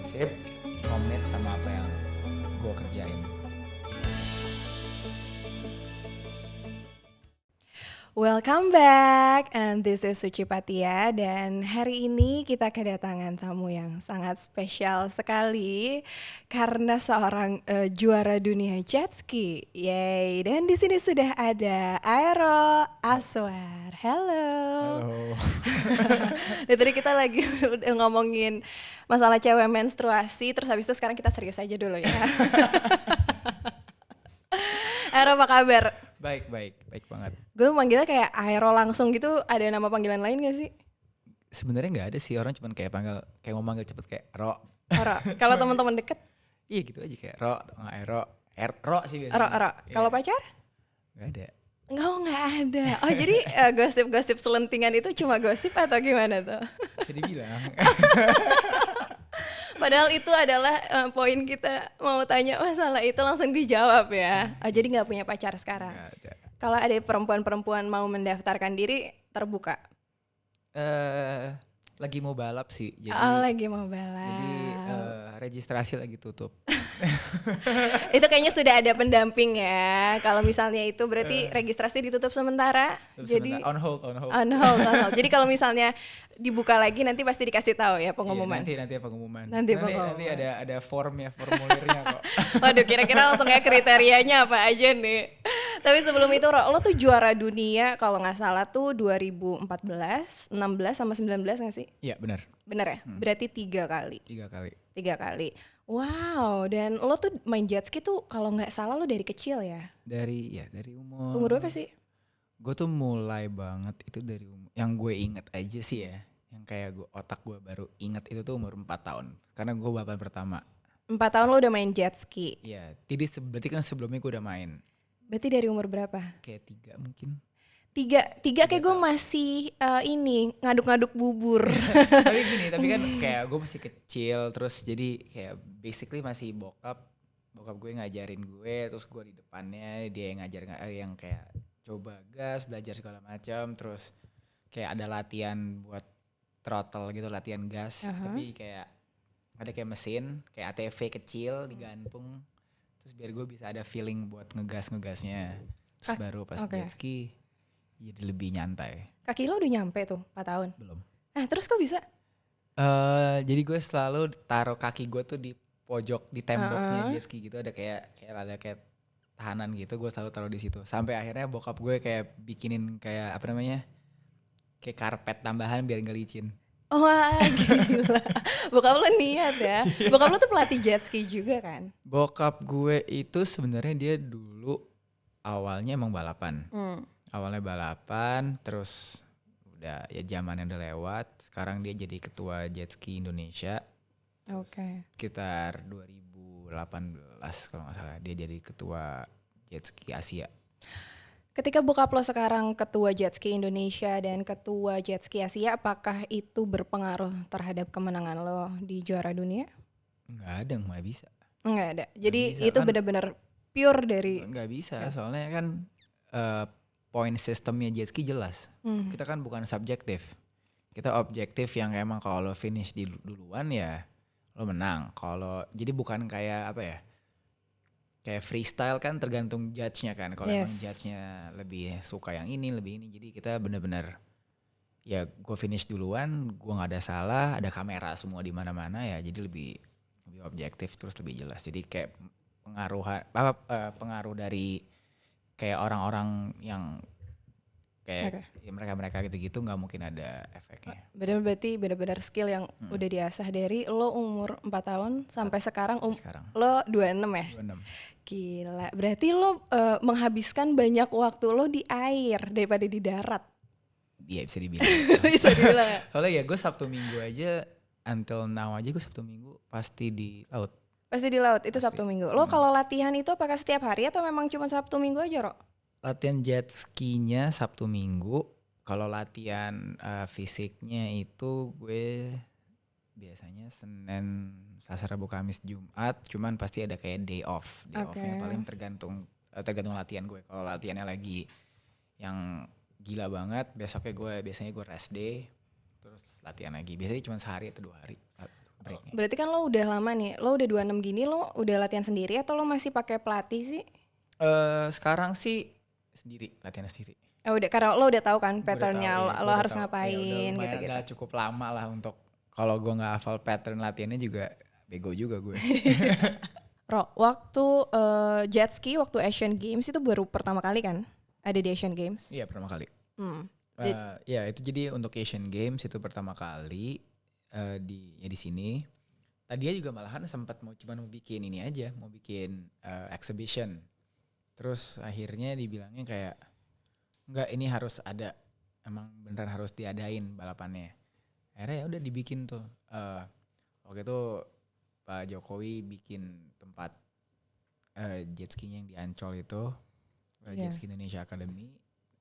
prinsip, komit sama apa yang gue kerjain. Welcome back, and this is Suci Patia. Dan hari ini kita kedatangan tamu yang sangat spesial sekali karena seorang juara dunia jet ski. Yay! Dan di sini sudah ada Aero Aswar. Hello. Halo. Dan tadi kita lagi udah ngomongin masalah cewek menstruasi, terus habis itu sekarang kita serius aja dulu ya. Aero, apa kabar? Baik banget. Gue manggilnya kayak Aero langsung gitu, ada nama panggilan lain gak sih? Sebenarnya nggak ada sih, orang cuman kayak mau manggil cepet kayak Ro. Ro. Kalau teman-teman deket? Iya gitu aja kayak Ro, Ro, Ro sih biasanya. Ro. Kalau pacar? Nggak ada. Nggak ada. Oh jadi gosip-gosip selentingan itu cuma gosip atau gimana tuh? Bisa dibilang. Padahal itu adalah poin kita mau tanya masalah itu langsung dijawab ya. Oh, jadi nggak punya pacar sekarang? Nggak ada. Kalau ada perempuan-perempuan mau mendaftarkan diri, terbuka? Lagi mau balap sih. Jadi, lagi mau balap. Jadi registrasi lagi tutup. Itu kayaknya sudah ada pendamping ya. Kalau misalnya itu berarti registrasi ditutup sementara. Jadi on hold. On hold. Jadi kalau misalnya dibuka lagi nanti pasti dikasih tahu ya pengumuman. Iya, nanti pengumuman. Nanti ada formulirnya kok. Waduh, kira-kira langsung ya kriterianya apa aja nih. Tapi sebelum itu lo tuh juara dunia kalau nggak salah tuh 2014, 16 sama 19 nggak sih? Iya benar. Bener ya? Berarti 3 kali. 3 kali. 3 kali. Wow, dan lo tuh main jet ski tuh kalau nggak salah lo dari kecil ya? Dari umur. Umur berapa sih? Gue tuh mulai banget itu dari umur, yang gue inget aja sih ya, yang kayak otak gue baru inget itu tuh umur 4 tahun. Karena gue balapan pertama. 4 tahun lo udah main jet ski? Iya, jadi berarti kan sebelumnya gue udah main. Berarti dari umur berapa? Kayak 3 mungkin. 3 kayak gue masih ini ngaduk-ngaduk bubur. tapi kan kayak gue masih kecil, terus jadi kayak basically masih bokap gue ngajarin gue, terus gue di depannya dia yang ngajarin yang kayak coba gas, belajar segala macam, terus kayak ada latihan buat throttle gitu, latihan gas, tapi kayak ada kayak mesin kayak ATV kecil digantung, terus biar gue bisa ada feeling buat ngegasnya, terus baru pas jet ski jadi lebih nyantai. Kaki lo udah nyampe tuh 4 tahun? Belum. Terus kok bisa? Jadi gue selalu taruh kaki gue tuh di pojok di temboknya jet ski gitu, ada kayak tahanan gitu, gue selalu taruh di situ. Sampai akhirnya bokap gue kayak bikinin kayak apa namanya, kayak karpet tambahan biar nggak licin. Wah gila, bokap lo niat ya. Bokap lo tuh pelatih jet ski juga kan? Bokap gue itu sebenarnya dia dulu awalnya emang balapan. Awalnya balapan, terus udah ya zamannya udah lewat. Sekarang dia jadi ketua jet ski Indonesia. Oke. Sekitar 2018 kalau nggak salah dia jadi ketua jet ski Asia. Ketika bokap lo sekarang ketua jet ski Indonesia dan ketua jet ski Asia, apakah itu berpengaruh terhadap kemenangan lo di juara dunia? Nggak ada, nggak bisa. Nggak ada. Jadi bisa, itu kan, benar-benar pure dari. Nggak bisa, soalnya kan point sistemnya jet ski jelas. Kita kan bukan subjektif. Kita objektif yang emang kalau lo finish di duluan ya lo menang. Kalau jadi bukan kayak apa ya? Kayak freestyle kan tergantung judge-nya kan. Kalau emang judge-nya lebih suka yang ini, lebih ini. Jadi kita benar-benar ya gue finish duluan, gue nggak ada salah, ada kamera semua di mana-mana ya. Jadi lebih objektif terus lebih jelas. Jadi kayak pengaruh dari kayak orang-orang yang kayak ya mereka gitu-gitu nggak mungkin ada efeknya. Berarti benar-benar skill yang udah diasah dari lo umur 4 tahun sampai sekarang lo 26 ya? 26. Gila, berarti lo menghabiskan banyak waktu lo di air daripada di darat. Iya bisa dibilang. Bisa dibilang. Soalnya ya gue Sabtu Minggu aja, until now aja gue Sabtu Minggu pasti di laut. Pasti di laut, itu pasti. Sabtu Minggu. Lo kalau latihan itu apakah setiap hari atau memang cuma Sabtu Minggu aja, Ro? Latihan jet skinya Sabtu Minggu. Kalau latihan fisiknya itu gue biasanya Senin, Selasa, Rabu, Kamis, Jumat. Cuman pasti ada kayak day off. Day off-nya paling tergantung latihan gue. Kalau latihannya lagi yang gila banget, biasanya gue rest day. Terus latihan lagi. Biasanya cuma sehari atau 2 hari. breaknya. Berarti kan lo udah lama nih, lo udah 26 gini, lo udah latihan sendiri atau lo masih pakai pelatih sih? Sekarang sih sendiri, latihan sendiri. Udah, karena lo udah tahu kan Gue udah tahu, patternnya iya, lo gue udah harus tahu. Ya udah ngapain lumayan, gitu-gitu. udah cukup lama lah untuk kalau gue nggak hafal pattern latihannya juga bego juga gue. Ro, waktu jet ski waktu Asian Games itu baru pertama kali kan ada di Asian Games? Iya pertama kali. Hmm. Ya itu jadi untuk Asian Games itu pertama kali di sini. Tadinya juga malahan sempat mau bikin ini aja, mau bikin exhibition. Terus akhirnya dibilangnya kayak enggak, ini harus ada, emang beneran harus diadain balapannya. Akhirnya ya udah dibikin tuh. Waktu itu Pak Jokowi bikin tempat jet ski-nya yang di Ancol itu, Jet Ski Indonesia Academy.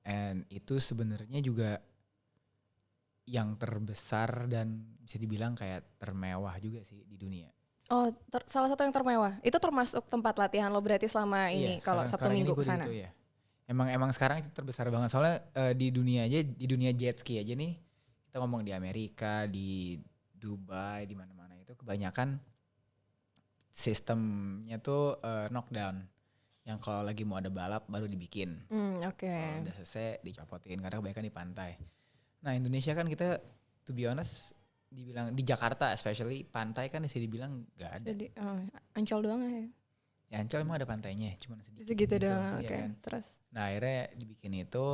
And itu sebenarnya juga yang terbesar dan bisa dibilang kayak termewah juga sih di dunia. Oh, salah satu yang termewah. Itu termasuk tempat latihan lo berarti selama ini kalau Sabtu Minggu ke sana. Ya. Emang sekarang itu terbesar banget soalnya di dunia jet ski aja nih. Kita ngomong di Amerika, di Dubai, di mana-mana itu kebanyakan sistemnya tuh knockdown. Yang kalau lagi mau ada balap baru dibikin. Oke. Kalau udah selesai dicopotin karena kebanyakan di pantai. Nah Indonesia kan kita to be honest dibilang di Jakarta especially pantai kan bisa dibilang gak ada. Jadi Ancol doang ya? Ya Ancol emang ada pantainya cuma sedikit. Segitu doang, ya oke. Kan? Terus? Nah akhirnya dibikin itu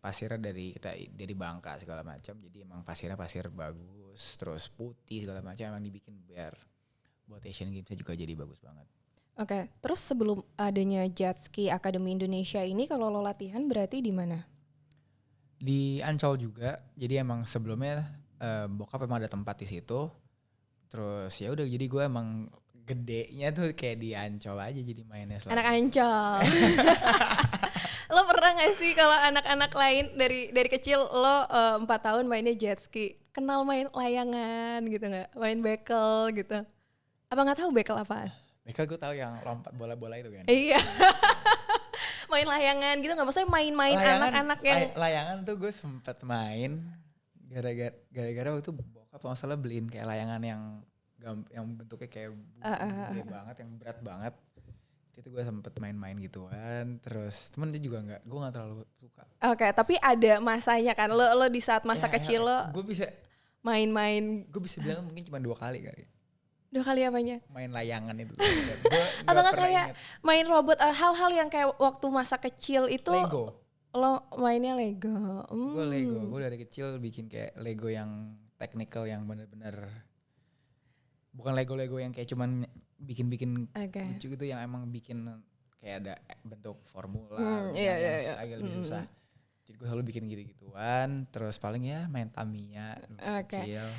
pasirnya dari Bangka segala macam. Jadi emang pasir bagus, terus putih segala macam, emang dibikin biar buat Asian Games juga jadi bagus banget. Oke, terus sebelum adanya Jet Ski Academy Indonesia ini kalau lo latihan berarti di mana? Di Ancol juga, jadi emang sebelumnya bokap emang ada tempat di situ. Terus ya udah jadi gue emang gedenya tuh kayak di Ancol aja jadi mainnya selalu. Anak Ancol. Lo pernah gak sih kalau anak-anak lain dari kecil lo 4 tahun mainnya jet ski, kenal main layangan gitu gak? Main bekel gitu. Apa gak tahu bekel apa? Bekel gue tahu yang lompat bola-bola itu kan. Iya. Main layangan gitu gak? Maksudnya main-main anak-anak yang... Layangan tuh gue sempet main gara-gara waktu itu bokap kalau salah beliin kayak layangan yang bentuknya kayak gede banget, yang berat banget. Itu gue sempet main-main gituan. Terus temen itu juga gue gak terlalu suka. Oke, tapi ada masanya kan? Lo di saat masa kecil lo gue bisa main-main. Gue bisa bilang mungkin cuma 2 kali kali. 2 kali apanya? Main layangan itu. Atau gak kayak main robot, hal-hal yang kayak waktu masa kecil itu. Lego. Lo mainnya Lego. Gue Lego, gue dari kecil bikin kayak Lego yang technical, yang bener-bener bukan Lego yang kayak cuman bikin lucu gitu, yang emang bikin kayak ada bentuk formula, iya. agak lebih susah. Jadi gue selalu bikin gitu-gituan, terus paling ya main Tamiya kecil.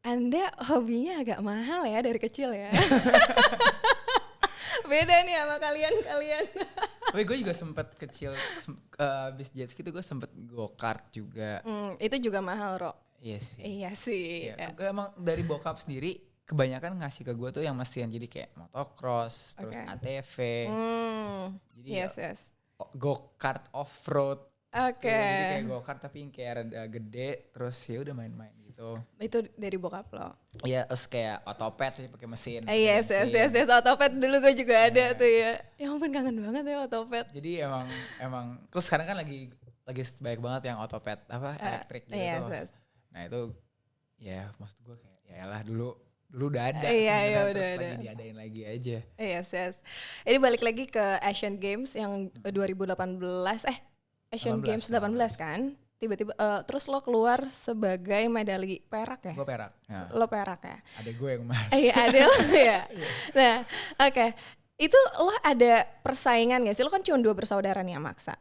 Anda hobinya agak mahal ya dari kecil ya. Beda nih sama kalian. Tapi gue juga sempet kecil, abis jet ski tuh gue sempet go-kart juga. Itu juga mahal, Ro. Iya sih. Ya. Emang dari bokap sendiri kebanyakan ngasih ke gue tuh yang mestian jadi kayak motocross, terus ATV. Jadi yes. Go-kart off-road. Oke. Jadi kayak go-kart tapi yang kayak rada gede, terus ya udah main-main gitu. Itu dari bokap lo? Iya, terus kayak otopet ya pakai mesin. Yes, otopet dulu gue juga ada tuh ya. Ya ampun, kangen banget ya otopet. Jadi emang terus sekarang kan lagi banyak banget yang otopet elektrik gitu. Yes. Nah itu ya maksud gue kayak yaelah dulu udah ada iya, terus udah lagi diadain lagi aja. Yes. Ini balik lagi ke Asian Games yang 2018 Asian Games 18 kan? Tiba-tiba terus lo keluar sebagai medali perak ya? Gue perak. Ya. Lo perak ya? Adek gue yang emas. Iya, adek lo ya. Nah, oke. Itu lo ada persaingan gak sih? Lo kan cuma 2 bersaudara nih sama Aksa.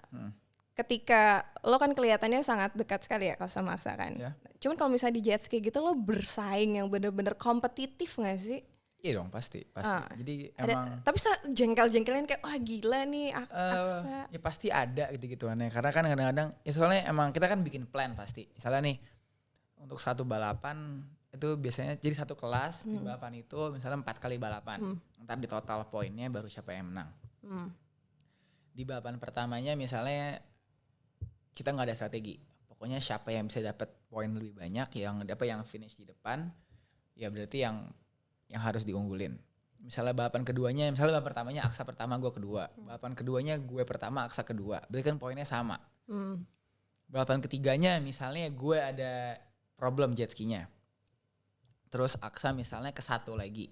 Ketika lo kan kelihatannya sangat dekat sekali ya kalau sama Aksa kan. Ya. Cuman kalau misalnya di jet ski gitu lo bersaing yang bener-bener kompetitif gak sih? Iya dong pasti. Jadi emang. Tapi jengkel-jengkelin kayak wah gila nih Aksa. Ya pasti ada gitu-gituannya. Karena kan kadang-kadang ya soalnya emang kita kan bikin plan pasti. Misalnya nih untuk satu balapan itu biasanya jadi satu kelas di balapan itu misalnya 4 kali balapan. Ntar di total poinnya baru siapa yang menang. Di balapan pertamanya misalnya kita nggak ada strategi. Pokoknya siapa yang bisa dapat poin lebih banyak, yang finish di depan, ya berarti yang harus diunggulin. Misalnya balapan keduanya, misalnya balapan pertamanya Aksa pertama, gue kedua. Balapan keduanya gue pertama, Aksa kedua. Berarti kan poinnya sama. Balapan ketiganya misalnya gue ada problem jet ski-nya. Terus Aksa misalnya ke 1 lagi.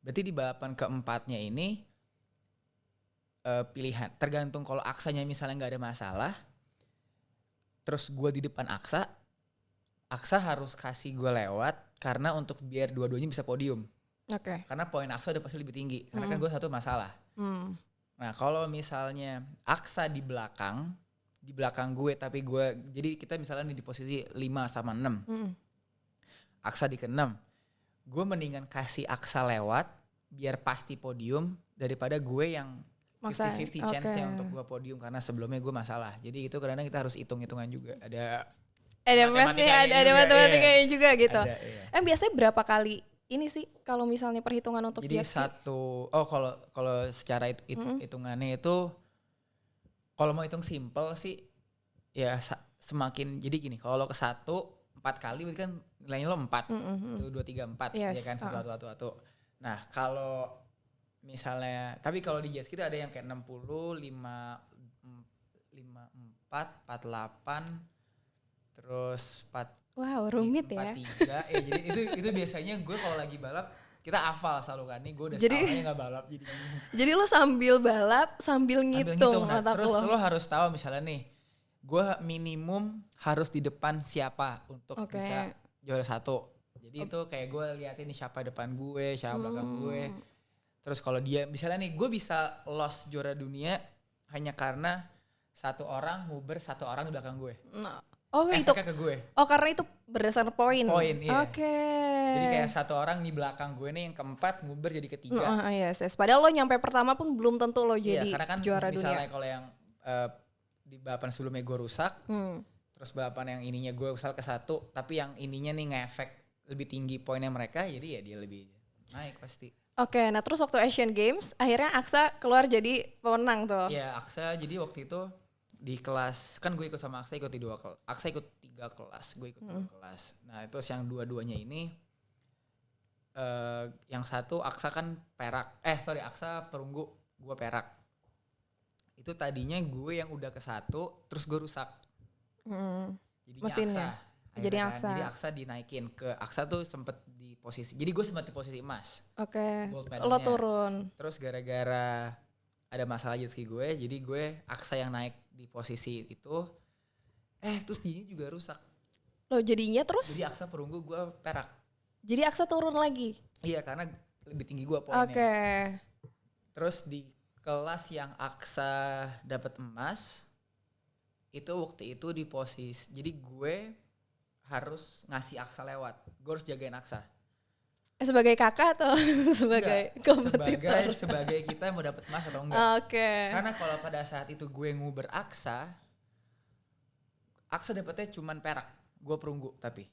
Berarti di balapan keempatnya ini pilihan. Tergantung kalau Aksanya misalnya gak ada masalah. Terus gue di depan Aksa harus kasih gue lewat karena untuk biar dua-duanya bisa podium. Karena poin Aksa udah pasti lebih tinggi. Karena kan gue 1 masalah. Nah kalau misalnya Aksa di belakang gue tapi gue, jadi kita misalnya di posisi 5 sama 6. Aksa di ke-6. Gue mendingan kasih Aksa lewat biar pasti podium daripada gue yang 50-50 chance-nya untuk gue podium karena sebelumnya gue masalah. Jadi itu kadang-kadang kita harus hitung-hitungan juga. Ada matematikanya juga gitu. Ada, iya. Biasanya berapa kali ini sih kalau misalnya perhitungan untuk jadi jet ski? Kalau secara hitungannya itu kalau mau hitung simple sih ya semakin, jadi gini, kalau lo ke 1 4 kali berarti kan nilainya lo 4. 1 2 3 4 ya kan, 1. Nah, kalau misalnya tapi kalau di jet ski itu ada yang kayak 60 5 4 48 terus 4. Wow, rumit 43, ya. Jadi itu biasanya gue kalau lagi balap kita hafal selalu kan. Nih gue udah setahun aja gak balap jadi lo sambil balap sambil ngitung. Nah, terus lo harus tahu misalnya nih gue minimum harus di depan siapa untuk bisa juara 1. Jadi itu kayak gue liatin nih siapa depan gue, siapa belakang gue. Terus kalau dia misalnya nih gue bisa lost juara dunia hanya karena 1 orang nguber 1 orang di belakang gue. Itu ke gue. Karena itu berdasarkan poin. Iya. Jadi kayak 1 orang di belakang gue nih yang keempat nguber jadi ketiga. Yes. Padahal lo nyampe pertama pun belum tentu lo jadi karena kan juara misalnya dunia. kalau yang di balapan sebelumnya gue rusak, terus balapan yang ininya gue misal ke 1, tapi yang ininya nih ngefek lebih tinggi poinnya mereka, jadi ya dia lebih naik pasti. Nah terus waktu Asian Games akhirnya Aksa keluar jadi pemenang tuh. Iya, Aksa jadi waktu itu di kelas, kan gue ikut sama Aksa ikut di 2 kelas. Aksa ikut 3 kelas, gue ikut 2 kelas. Nah itu yang dua-duanya ini yang 1 Aksa kan perak. Aksa perunggu, gue perak. Itu tadinya gue yang udah ke 1 terus gue rusak. Jadinya mesinnya. Aksa. Jadi Aksa. Jadi Aksa dinaikin ke Aksa tuh sempet di posisi. Jadi gue sempet di posisi emas. Lo turun. Terus gara-gara ada masalah jet ski gue, jadi gue Aksa yang naik di posisi itu. Terus dia juga rusak. Lo jadinya terus? Jadi Aksa perunggu, gue perak. Jadi Aksa turun lagi? Iya, karena lebih tinggi gue poinnya. Terus di kelas yang Aksa dapat emas, itu waktu itu di posisi, jadi gue harus ngasih Aksa lewat. Gue harus jagain Aksa. Sebagai kakak atau sebagai kompetitor? Sebagai kita mau dapat emas atau enggak. Karena kalau pada saat itu gue nguber Aksa dapetnya cuman perak. Gue perunggu tapi.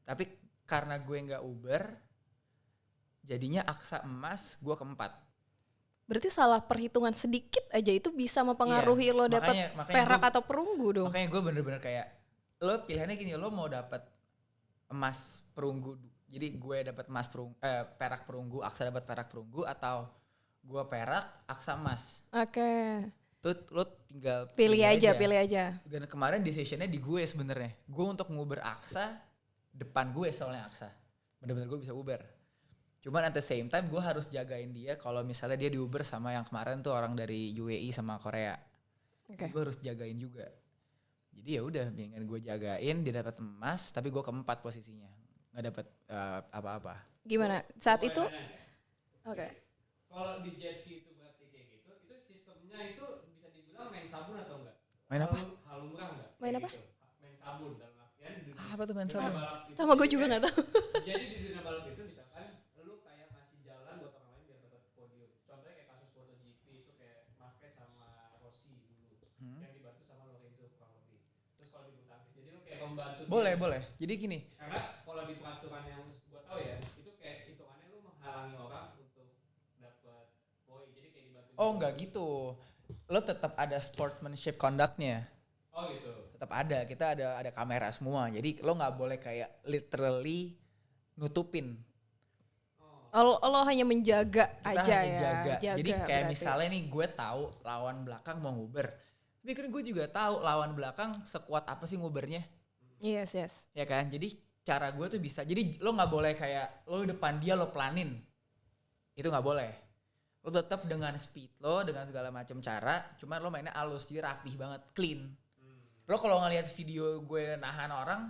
Tapi karena gue nggak uber, jadinya Aksa emas, gue keempat. Berarti salah perhitungan sedikit aja itu bisa mempengaruhi lo dapat perak atau perunggu dong. Makanya gue bener-bener kayak, lo pilihannya gini, lo mau dapat emas perunggu. Jadi gue dapat perak perunggu, Aksa dapat perak perunggu, atau gue perak, Aksa emas. Tuh lo tinggal pilih aja. Dan kemarin decisionnya di gue sebenarnya. Gue untuk nguber Aksa, depan gue soalnya Aksa. Bener-bener gue bisa uber. Cuman at the same time gue harus jagain dia kalau misalnya dia di uber sama yang kemarin tuh orang dari UAE sama Korea. Gue harus jagain juga. Jadi ya udah, dengan gue jagain dia dapat emas, tapi gue keempat posisinya. Nggak dapat apa-apa. Gimana saat itu? Kalau di jet ski itu berarti kayak gitu, itu sistemnya itu bisa dibilang main sabun atau enggak? Main apa? Halumrah enggak? Main apa? Gitu. Main sabun dalam artian. Apa tuh main sabun? Sama gue juga nggak tahu. Jadi di dunia balap itu misalkan lu kayak ngasih jalan buat orang lain biar dapat podium. Contohnya kayak kasus MotoGP itu kayak Marquez sama Rossi dulu yang dibantu sama Lorenzo kurang lebih. Terus kalau di bulu tangkis, jadi lu kayak membantu. Boleh. Jadi gini. Karena kalau di peraturan yang gue tahu ya, itu kayak hitungannya lu menghalangi orang untuk dapat poin. Jadi kayak dibantu. Oh enggak gitu. Lo tetap ada sportsmanship conduct-nya. Oh gitu. Tetap ada. Kita ada kamera semua. Jadi lo nggak boleh kayak literally nutupin. Lo hanya menjaga Kita aja hanya ya. jaga. Jadi kayak berarti. misalnya nih gue tahu lawan belakang mau nguber. Tapi kan gue juga tahu lawan belakang sekuat apa sih ngubernya. Yes. Ya kan? Jadi cara gue tuh bisa. Jadi lo gak boleh kayak lo depan dia lo planin. Itu gak boleh. Lo tetap dengan speed lo, dengan segala macam cara. Cuma lo mainnya halus, jadi rapih banget, clean. Lo kalau ngeliat video gue nahan orang,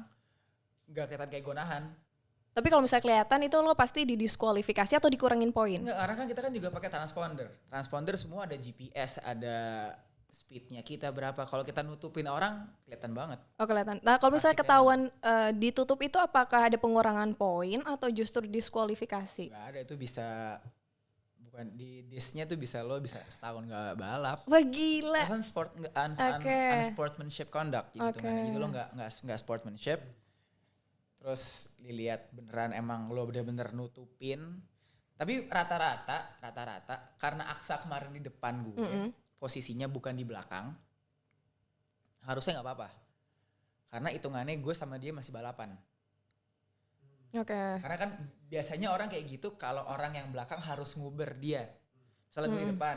gak kelihatan kayak gue nahan. Tapi kalau misalnya kelihatan itu lo pasti didiskualifikasi atau dikurangin poin. Enggak, karena kan kita kan juga pakai transponder. Transponder semua ada GPS, ada speednya kita berapa. Kalau kita nutupin orang, kelihatan banget. Oh kelihatan. Nah kalau misalnya Pasti ketahuan ditutup itu apakah ada pengurangan poin atau justru diskualifikasi? Gak ada, itu bisa bukan di disnya tuh bisa lo bisa setahun gak balap. Wah gila. Kan sport Oke. unsportsmanship conduct jadi Oke. hitungannya. Jadi lo nggak sportsmanship. Terus dilihat beneran emang lo bener-bener nutupin. Tapi rata-rata karena Aksa kemarin di depan gue, posisinya bukan di belakang, harusnya nggak apa-apa. Karena hitungannya gue sama dia masih balapan. Oke. Karena kan biasanya orang kayak gitu kalau orang yang belakang harus nguber dia. Misalnya gue di depan,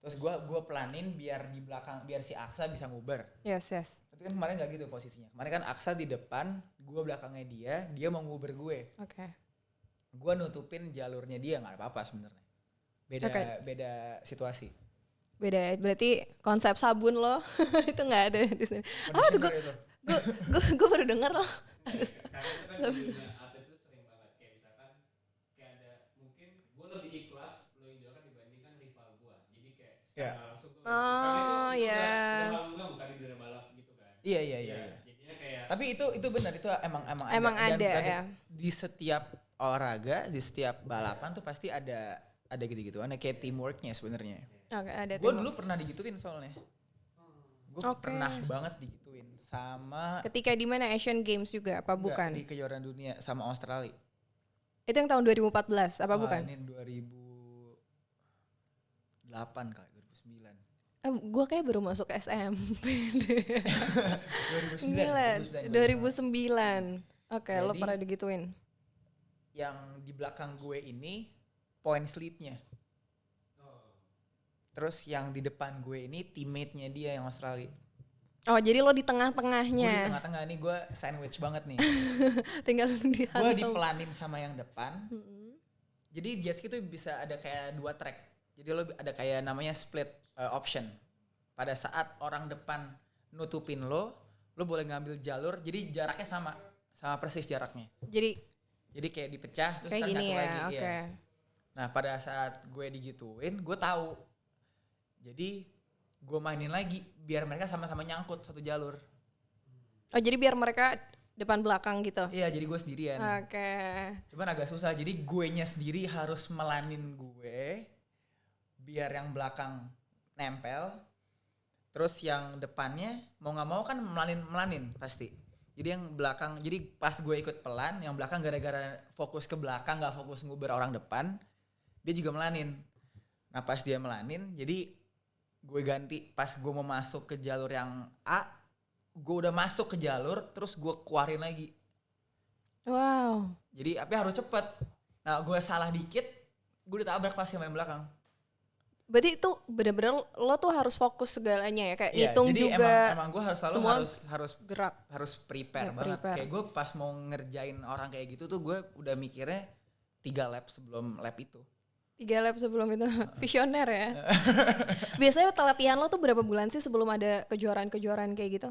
terus gue planin biar di belakang biar si Aksa bisa nguber. Yes. Tapi kan kemarin nggak gitu posisinya. Kemarin kan Aksa di depan, gue belakangnya dia mau nguber gue. Oke. Gue nutupin jalurnya dia nggak apa-apa sebenarnya. Beda situasi. Beda. Berarti konsep sabun lo itu nggak ada di sini. Apa tuh Conditioner itu. gue baru dengar loh. Karena itu kan di dunia atlet itu sering banget kayak misalkan kayak ada mungkin gue lebih ikhlas lo yang juara dibandingkan rival gue. Jadi kayak Iya. secara langsung gue Oh, itu yes. udah bukan di dunia balap gitu kan. Iya. Jadinya kayak Tapi itu benar itu Emang ada dan ya. di setiap olahraga, di setiap balapan tuh pasti ada gitu-gitu. Ada kayak teamworknya sebenarnya. Oke, ada Gue tim. dulu pernah digituin soalnya. Gue Oke. pernah banget digituin sama Ketika di mana Asian Games juga apa enggak, bukan? di kejuaraan dunia sama Australia. Itu yang tahun 2014 apa Wah, bukan? Ini 2008 kali, 2009. Gue kayak baru masuk SMP deh. 2009. Gila, 2009. Oke, lo Jadi- pernah digituin. Yang di belakang gue ini points lead-nya. Terus yang di depan gue ini teammate-nya dia yang Australia. Oh, jadi lo di Gue di tengah-tengahnya. tengah-tengah nih gue sandwich banget nih. Tinggal Gue dihantam. dipelanin sama yang depan. Mm-mm. Jadi jet ski tuh bisa ada kayak 2 track. Jadi lo ada kayak namanya split option. Pada saat orang depan nutupin lo boleh ngambil jalur. Jadi jaraknya sama persis jaraknya. Jadi Jadi kayak dipecah terus kayak ntar gini nyatu ya, lagi. oke. Iya. Nah pada saat gue digituin, gue tahu. Jadi gue mainin lagi biar mereka sama-sama nyangkut satu jalur. Oh, jadi biar mereka depan belakang gitu. Iya, jadi gue sendirian. Oke. Cuman agak susah. Jadi guenya sendiri harus melanin gue biar yang belakang nempel. Terus yang depannya mau nggak mau kan melanin pasti. Jadi yang belakang, jadi pas gue ikut pelan, yang belakang gara-gara fokus ke belakang nggak fokus nguber orang depan, dia juga melanin. Nah pas dia melanin, jadi gue ganti pas gue mau masuk ke jalur yang A, gue udah masuk ke jalur, terus gue keluarin lagi. Wow. Jadi tapi harus cepet. Nah gue salah dikit, gue ditabrak pas yang main belakang. Berarti itu bener-bener lo tuh harus fokus segalanya ya, kayak Iya, hitung jadi juga emang gue harus selalu semua harus gerak. prepare Ya, banget. prepare. Kayak gue pas mau ngerjain orang kayak gitu tuh gue udah mikirnya 3 lap sebelum lap itu. 3 lap sebelum itu. Visioner ya. Biasanya latihan lo tuh berapa bulan sih sebelum ada kejuaraan-kejuaraan kayak gitu?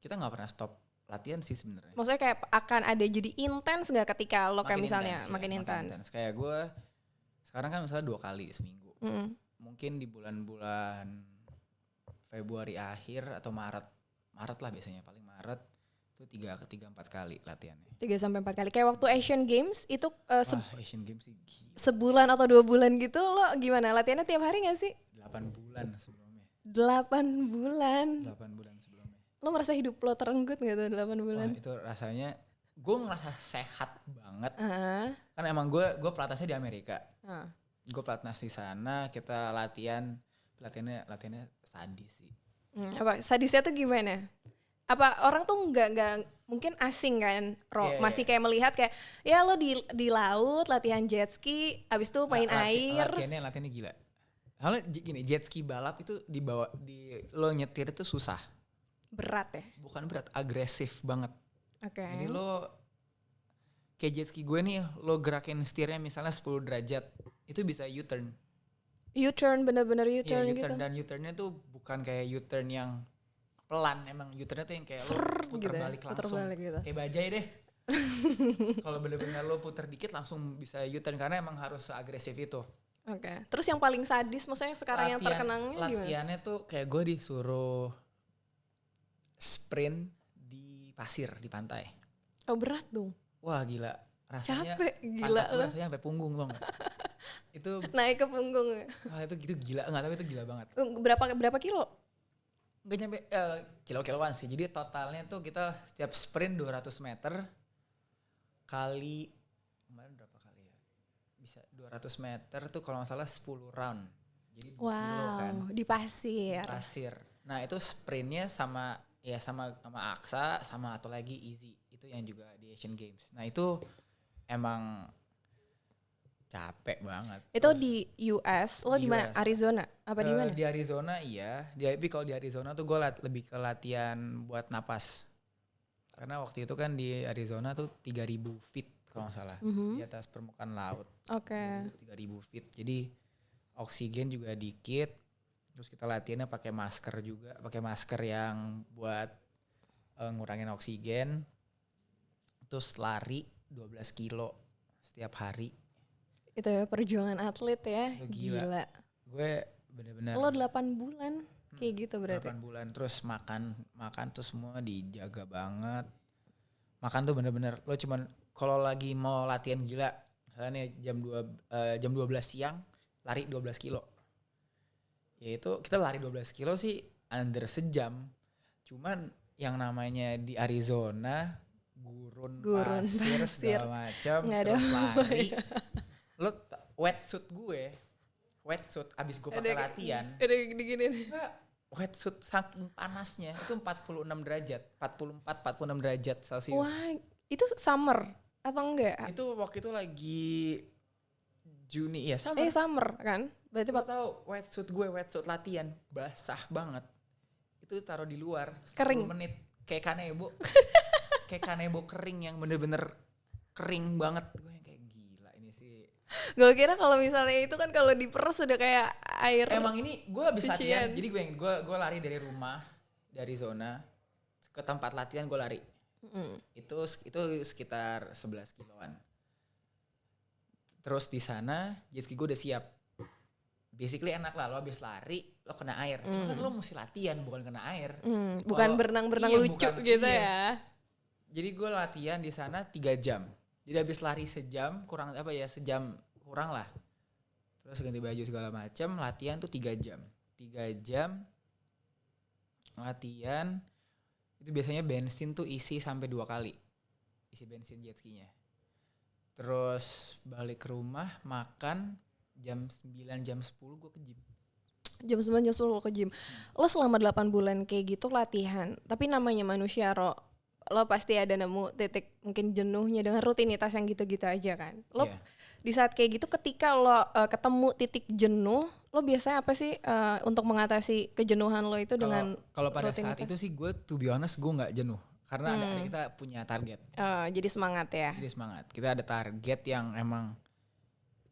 Kita nggak pernah stop latihan sih sebenarnya. Maksudnya kayak akan ada jadi intens nggak ketika lo kayak Makin misalnya intens ya, makin intens? Kayak gue sekarang kan misalnya 2 kali seminggu. Mm-mm. Mungkin di bulan-bulan Februari akhir atau Maret lah biasanya, paling Maret itu 3-4 kali latihannya. 3-4 kali. Kayak waktu Asian Games itu Asian Games sih gila. sebulan atau 2 bulan gitu lo gimana? Latihannya tiap hari gak sih? 8 bulan sebelumnya. 8 bulan. 8 bulan sebelumnya. Lo merasa hidup lo terenggut gak tuh 8 bulan? Wah itu rasanya gue ngerasa sehat banget. Ah, Kan emang gue pelatnasnya di Amerika. ah. Gue pelatnas di sana, kita latihannya sadis sih. Apa sadisnya tuh gimana? Apa orang tuh nggak mungkin asing kan, Iya, masih iya. kayak melihat kayak ya lo di laut latihan jet ski, abis itu main air. Latihannya gila. Soalnya gini, jet ski balap itu lo nyetir itu susah. Berat ya. Bukan berat, agresif banget. Oke. Jadi lo kayak jet ski gue nih, lo gerakin setirnya misalnya 10 derajat, itu bisa U-turn. U-turn, bener-bener Iya, U-turn U-turn gitu. dan U-turnnya tuh bukan kayak U-turn yang pelan, emang U-turnnya tuh yang kayak lo puter Gitu ya, balik puter langsung. balik gitu. Kayak bajai deh. Kalau bener-bener lo puter dikit langsung bisa U-turn karena emang harus agresif itu. Oke. Terus yang paling sadis maksudnya sekarang yang terkenangnya gimana? Latihannya tuh kayak gue disuruh sprint di pasir di pantai. Oh berat dong. Wah gila, rasanya Capek, gila pantat gue lo. rasanya sampai punggung dong. Itu Naik ke punggung. wah itu gitu gila enggak, tapi itu gila banget. Berapa kilo? Enggak nyampe kilo-kiloan sih. Jadi totalnya tuh kita setiap sprint 200 meter kali kemarin berapa kali ya? Bisa 200 meter tuh kalau nggak salah 10 round. Jadi 2 kilo kan. Di pasir. Pasir. Nah, itu sprintnya sama Aksa sama atau lagi Easy. Itu yang juga di Asian Games. Nah, itu emang capek banget. Itu Terus, di US, lo di mana? US. Arizona? Apa di mana? Di Arizona iya. Tapi kalau di Arizona tuh gue lebih ke latihan buat napas. Karena waktu itu kan di Arizona tuh 3.000 feet kalau nggak salah. Di atas permukaan laut. Oke. 3.000 feet. Jadi oksigen juga dikit. Terus kita latihannya pakai masker juga. Pakai masker yang buat ngurangin oksigen. Terus lari 12 kilo setiap hari. Itu ya perjuangan atlet ya. Itu gila. Gue bener-bener Lo 8 bulan kayak gitu berarti. 8 bulan. Terus makan tuh semua dijaga banget. Makan tuh bener-bener lo cuman kalau lagi mau latihan gila, misalnya jam 12 siang lari 12 kilo. Ya itu kita lari 12 kilo sih under sejam. Cuman yang namanya di Arizona gurun pasir segala macam terus lari. Lo wetsuit abis gue pakai latihan. Ada gini-gini nih. Wetsuit saking panasnya itu 46 derajat, 46 derajat Celcius. Wah, itu summer atau enggak? Itu waktu itu lagi Juni ya sama. Summer kan? Berarti Lo tahu wetsuit latihan basah banget. Itu taruh di luar 10 kering. menit kayak kanebo. Kayak kanebo kering yang bener-bener kering banget. Gue yang kayak gila ini sih. Gue kira kalau misalnya itu kan kalau diperes udah kayak air. Emang ini gue habis latihan. Cucian. Jadi gue lari dari rumah dari zona ke tempat latihan gue lari. Itu sekitar 11 kiloan. Terus di sana jet ski gue udah siap. Basically enak lah, lo habis lari lo kena air. Cuma kan lo mesti latihan bukan kena air. Bukan berenang-berenang lucu gitu ya. Jadi gue latihan di sana 3 jam. Jadi habis lari sejam sejam kurang lah. Terus ganti baju segala macam, latihan tuh 3 jam. 3 jam latihan itu biasanya bensin tuh isi sampai 2 kali. Isi bensin jet skinya. Terus balik ke rumah, makan jam 9 jam 10 gue ke gym. Jam 9 jam 10 ke gym. Lo selama 8 bulan kayak gitu latihan. Tapi namanya manusia, lo pasti ada nemu titik mungkin jenuhnya dengan rutinitas yang gitu-gitu aja kan. Lo di saat kayak gitu ketika lo ketemu titik jenuh, lo biasanya apa sih untuk mengatasi kejenuhan lo itu dengan kalau pada rutinitas? saat itu sih gue to be honest gue nggak jenuh karena ada kita punya target. Jadi semangat ya. Jadi semangat. Kita ada target yang emang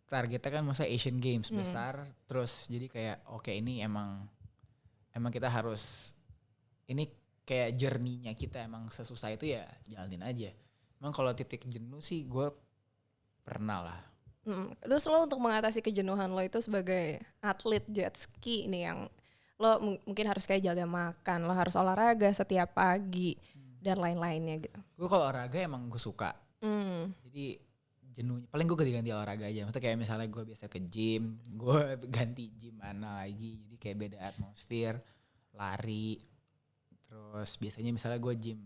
targetnya kan masa Asian Games besar, terus jadi kayak oke, ini emang kita harus ini kayak journey-nya kita emang sesusah itu ya jalanin aja. Emang kalau titik jenuh sih gue pernah lah. Terus lo untuk mengatasi kejenuhan lo itu sebagai atlet jet ski nih yang lo mungkin harus kayak jaga makan, lo harus olahraga setiap pagi dan lain-lainnya gitu. Gue kalau olahraga emang gue suka. Jadi jenuhnya paling gue ganti olahraga aja. Maksudnya kayak misalnya gue biasa ke gym, gue ganti gym mana lagi. Jadi kayak beda atmosfer, lari. Terus biasanya misalnya gue gym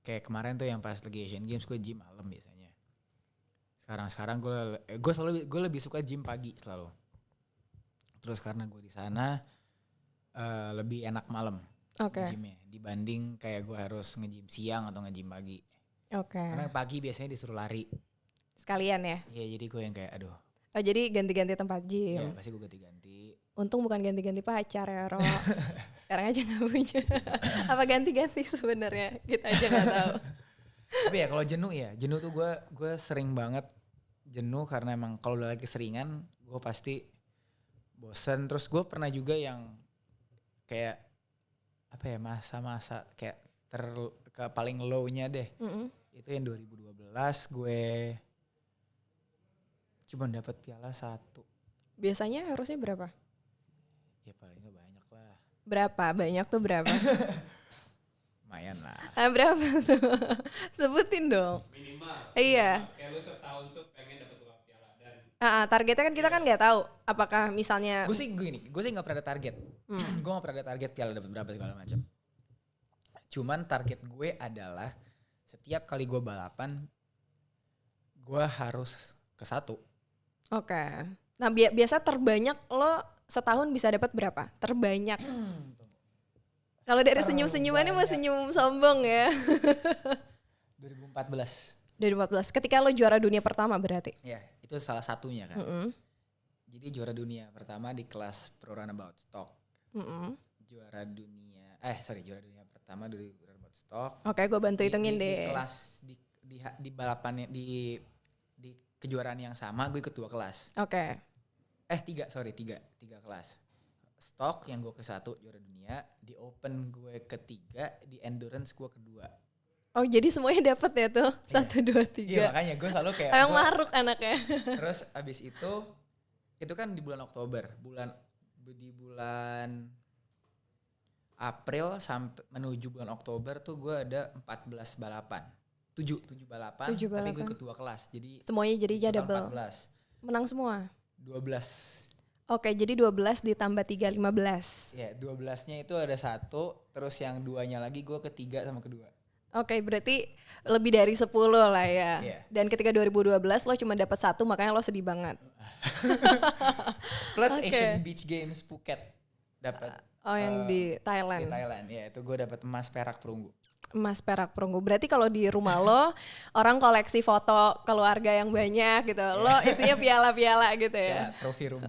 kayak kemarin tuh yang pas lagi Asian Games gue gym malam biasanya. Sekarang gue lebih suka gym pagi selalu. Terus karena gue di sana lebih enak malam. Oke. nge-gymnya dibanding kayak gue harus nge-gym siang atau nge-gym pagi. Oke. Karena pagi biasanya disuruh lari. Sekalian ya. Iya, jadi gue yang kayak aduh. Oh, jadi ganti-ganti tempat Ya gym. pasti gue ganti-ganti. Untung bukan ganti-ganti pacar ya, Ro. Sekarang aja nggak punya. Apa ganti-ganti sebenarnya? Kita aja nggak tahu. Tapi ya kalau jenuh tuh gue sering banget jenuh karena emang kalau udah lagi keseringan gue pasti bosen. Terus gue pernah juga yang kayak apa ya, masa-masa kayak ke paling low-nya deh. Itu yang 2012 gue cuma dapat piala 1. Biasanya harusnya berapa? Ya paling gak banyak lah. Berapa? Banyak tuh berapa? Lumayan lah. Berapa tuh? Sebutin dong. Minimal. Iya. Kayak lu setahun tuh pengen dapat berapa piala dan Targetnya kan kita kan nggak tahu. Apakah misalnya Gue sih gak pernah ada target. Gue gak pernah ada target piala dapat berapa segala macam. Cuman target gue adalah setiap kali gue balapan gue harus ke 1. Oke. Nah biasa terbanyak lo setahun bisa dapat berapa? Terbanyak. Kalau dari senyum-senyumannya mau senyum sombong ya. 2014. 2014. Ketika lo juara dunia pertama berarti. Ya, itu salah satunya kan. Jadi juara dunia pertama di kelas Pro Runabout Stock. Juara dunia pertama di Runabout Stock. Oke, gue bantu hitungin deh. Di kelas di balapannya di kejuaraan yang sama gue ikut 2 kelas. Oke. 3 kelas. Stock yang gue ke-1 juara dunia, di open gue ke-3, di endurance gue ke-2. Oh, jadi semuanya dapat ya tuh. 1 2 3. Iya, makanya gue selalu kayak Yang maruk anaknya. Terus abis itu kan di bulan Oktober, di bulan April sampai menuju bulan Oktober tuh gue ada 14 balapan. 7 balapan, tapi gue ikut 2 kelas. Jadi semuanya jadinya double. 14. Menang semua. 12. Oke, jadi 12 ditambah 3 15. Ya, 12-nya itu ada 1, terus yang 2-nya lagi gue ke-3 sama ke-2. Oke, berarti lebih dari 10 lah ya. Yeah. Dan ketika 2012 lo cuma dapat 1, makanya lo sedih banget. Plus Asian Beach Games Phuket dapat. Oh, yang di Thailand. Di Thailand, ya itu gue dapat emas, perak, perunggu. Emas, perak, perunggu. Berarti kalau di rumah lo orang koleksi foto keluarga yang banyak gitu. Lo isinya piala-piala gitu ya. Ya, trophy room.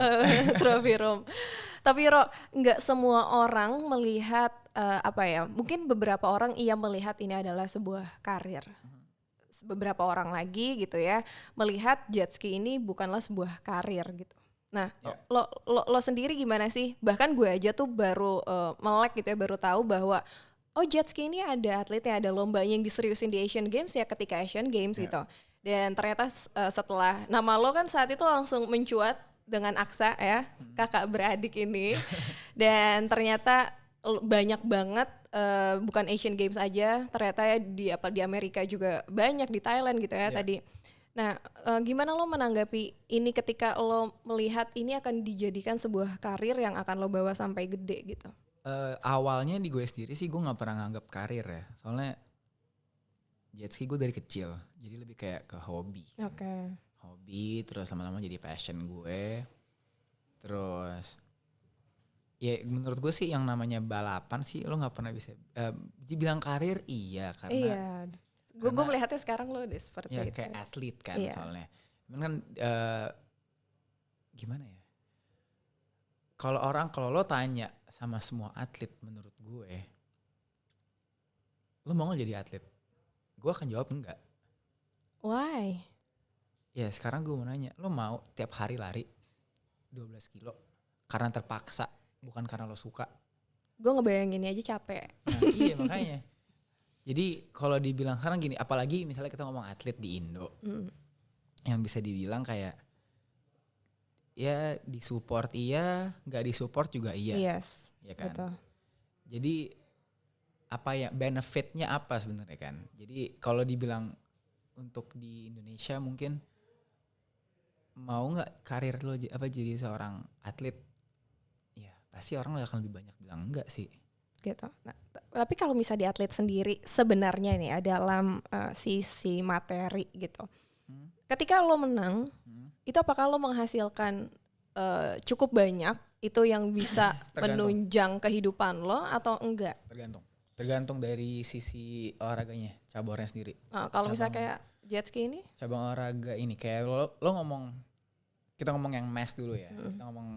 Trophy room. Tapi Ro, nggak semua orang melihat mungkin beberapa orang melihat ini adalah sebuah karir. Beberapa orang lagi gitu ya melihat jet ski ini bukanlah sebuah karir gitu. Nah, lo sendiri gimana sih? Bahkan gue aja tuh baru melek gitu ya, baru tahu bahwa jet ski ini ada atletnya, ada lombanya yang diseriusin di Asian Games ya ketika Asian Games gitu. Dan ternyata setelah nama lo kan saat itu langsung mencuat dengan Aksa ya, kakak beradik ini. Dan ternyata banyak banget, bukan Asian Games aja, ternyata ya di Amerika juga banyak, di Thailand gitu ya tadi. Nah, gimana lo menanggapi ini ketika lo melihat ini akan dijadikan sebuah karir yang akan lo bawa sampai gede gitu? Awalnya di gue sendiri sih gue nggak pernah nganggap karir ya, soalnya jet ski gue dari kecil, jadi lebih kayak ke hobi. Hobi, terus lama-lama jadi passion gue. Terus ya menurut gue sih yang namanya balapan sih lo nggak pernah bisa dibilang karir, karena gue melihatnya sekarang lo udah seperti ya itu. kayak atlet kan soalnya. Cuman kan gimana ya? Kalau lo tanya sama semua atlet, menurut gue, lo mau nggak jadi atlet? Gue akan jawab enggak. Why? Ya sekarang gue mau nanya, lo mau tiap hari lari 12 kilo karena terpaksa, bukan karena lo suka? Gue ngebayanginnya aja capek. Nah, iya makanya. Jadi kalau dibilang sekarang gini, apalagi misalnya kita ngomong atlet di Indo, yang bisa dibilang kayak ya disupport nggak disupport juga iya. Yes, ya kan. betul. Jadi apa ya benefitnya apa sebenarnya kan? Jadi kalau dibilang untuk di Indonesia mungkin mau nggak karir lo jadi seorang atlet? Ya pasti orang akan lebih banyak bilang enggak sih. Gitu. Nah, tapi kalau misalnya di atlet sendiri sebenarnya nih dalam sisi materi gitu. Ketika lo menang, itu apakah lo menghasilkan cukup banyak itu yang bisa Tergantung. menunjang kehidupan lo atau enggak? Tergantung dari sisi olahraganya, cabornya sendiri. Kalau misalnya Cabang- kayak jet ski ini, Cabang olahraga ini kayak lo ngomong, kita ngomong yang mass dulu ya. Kita ngomong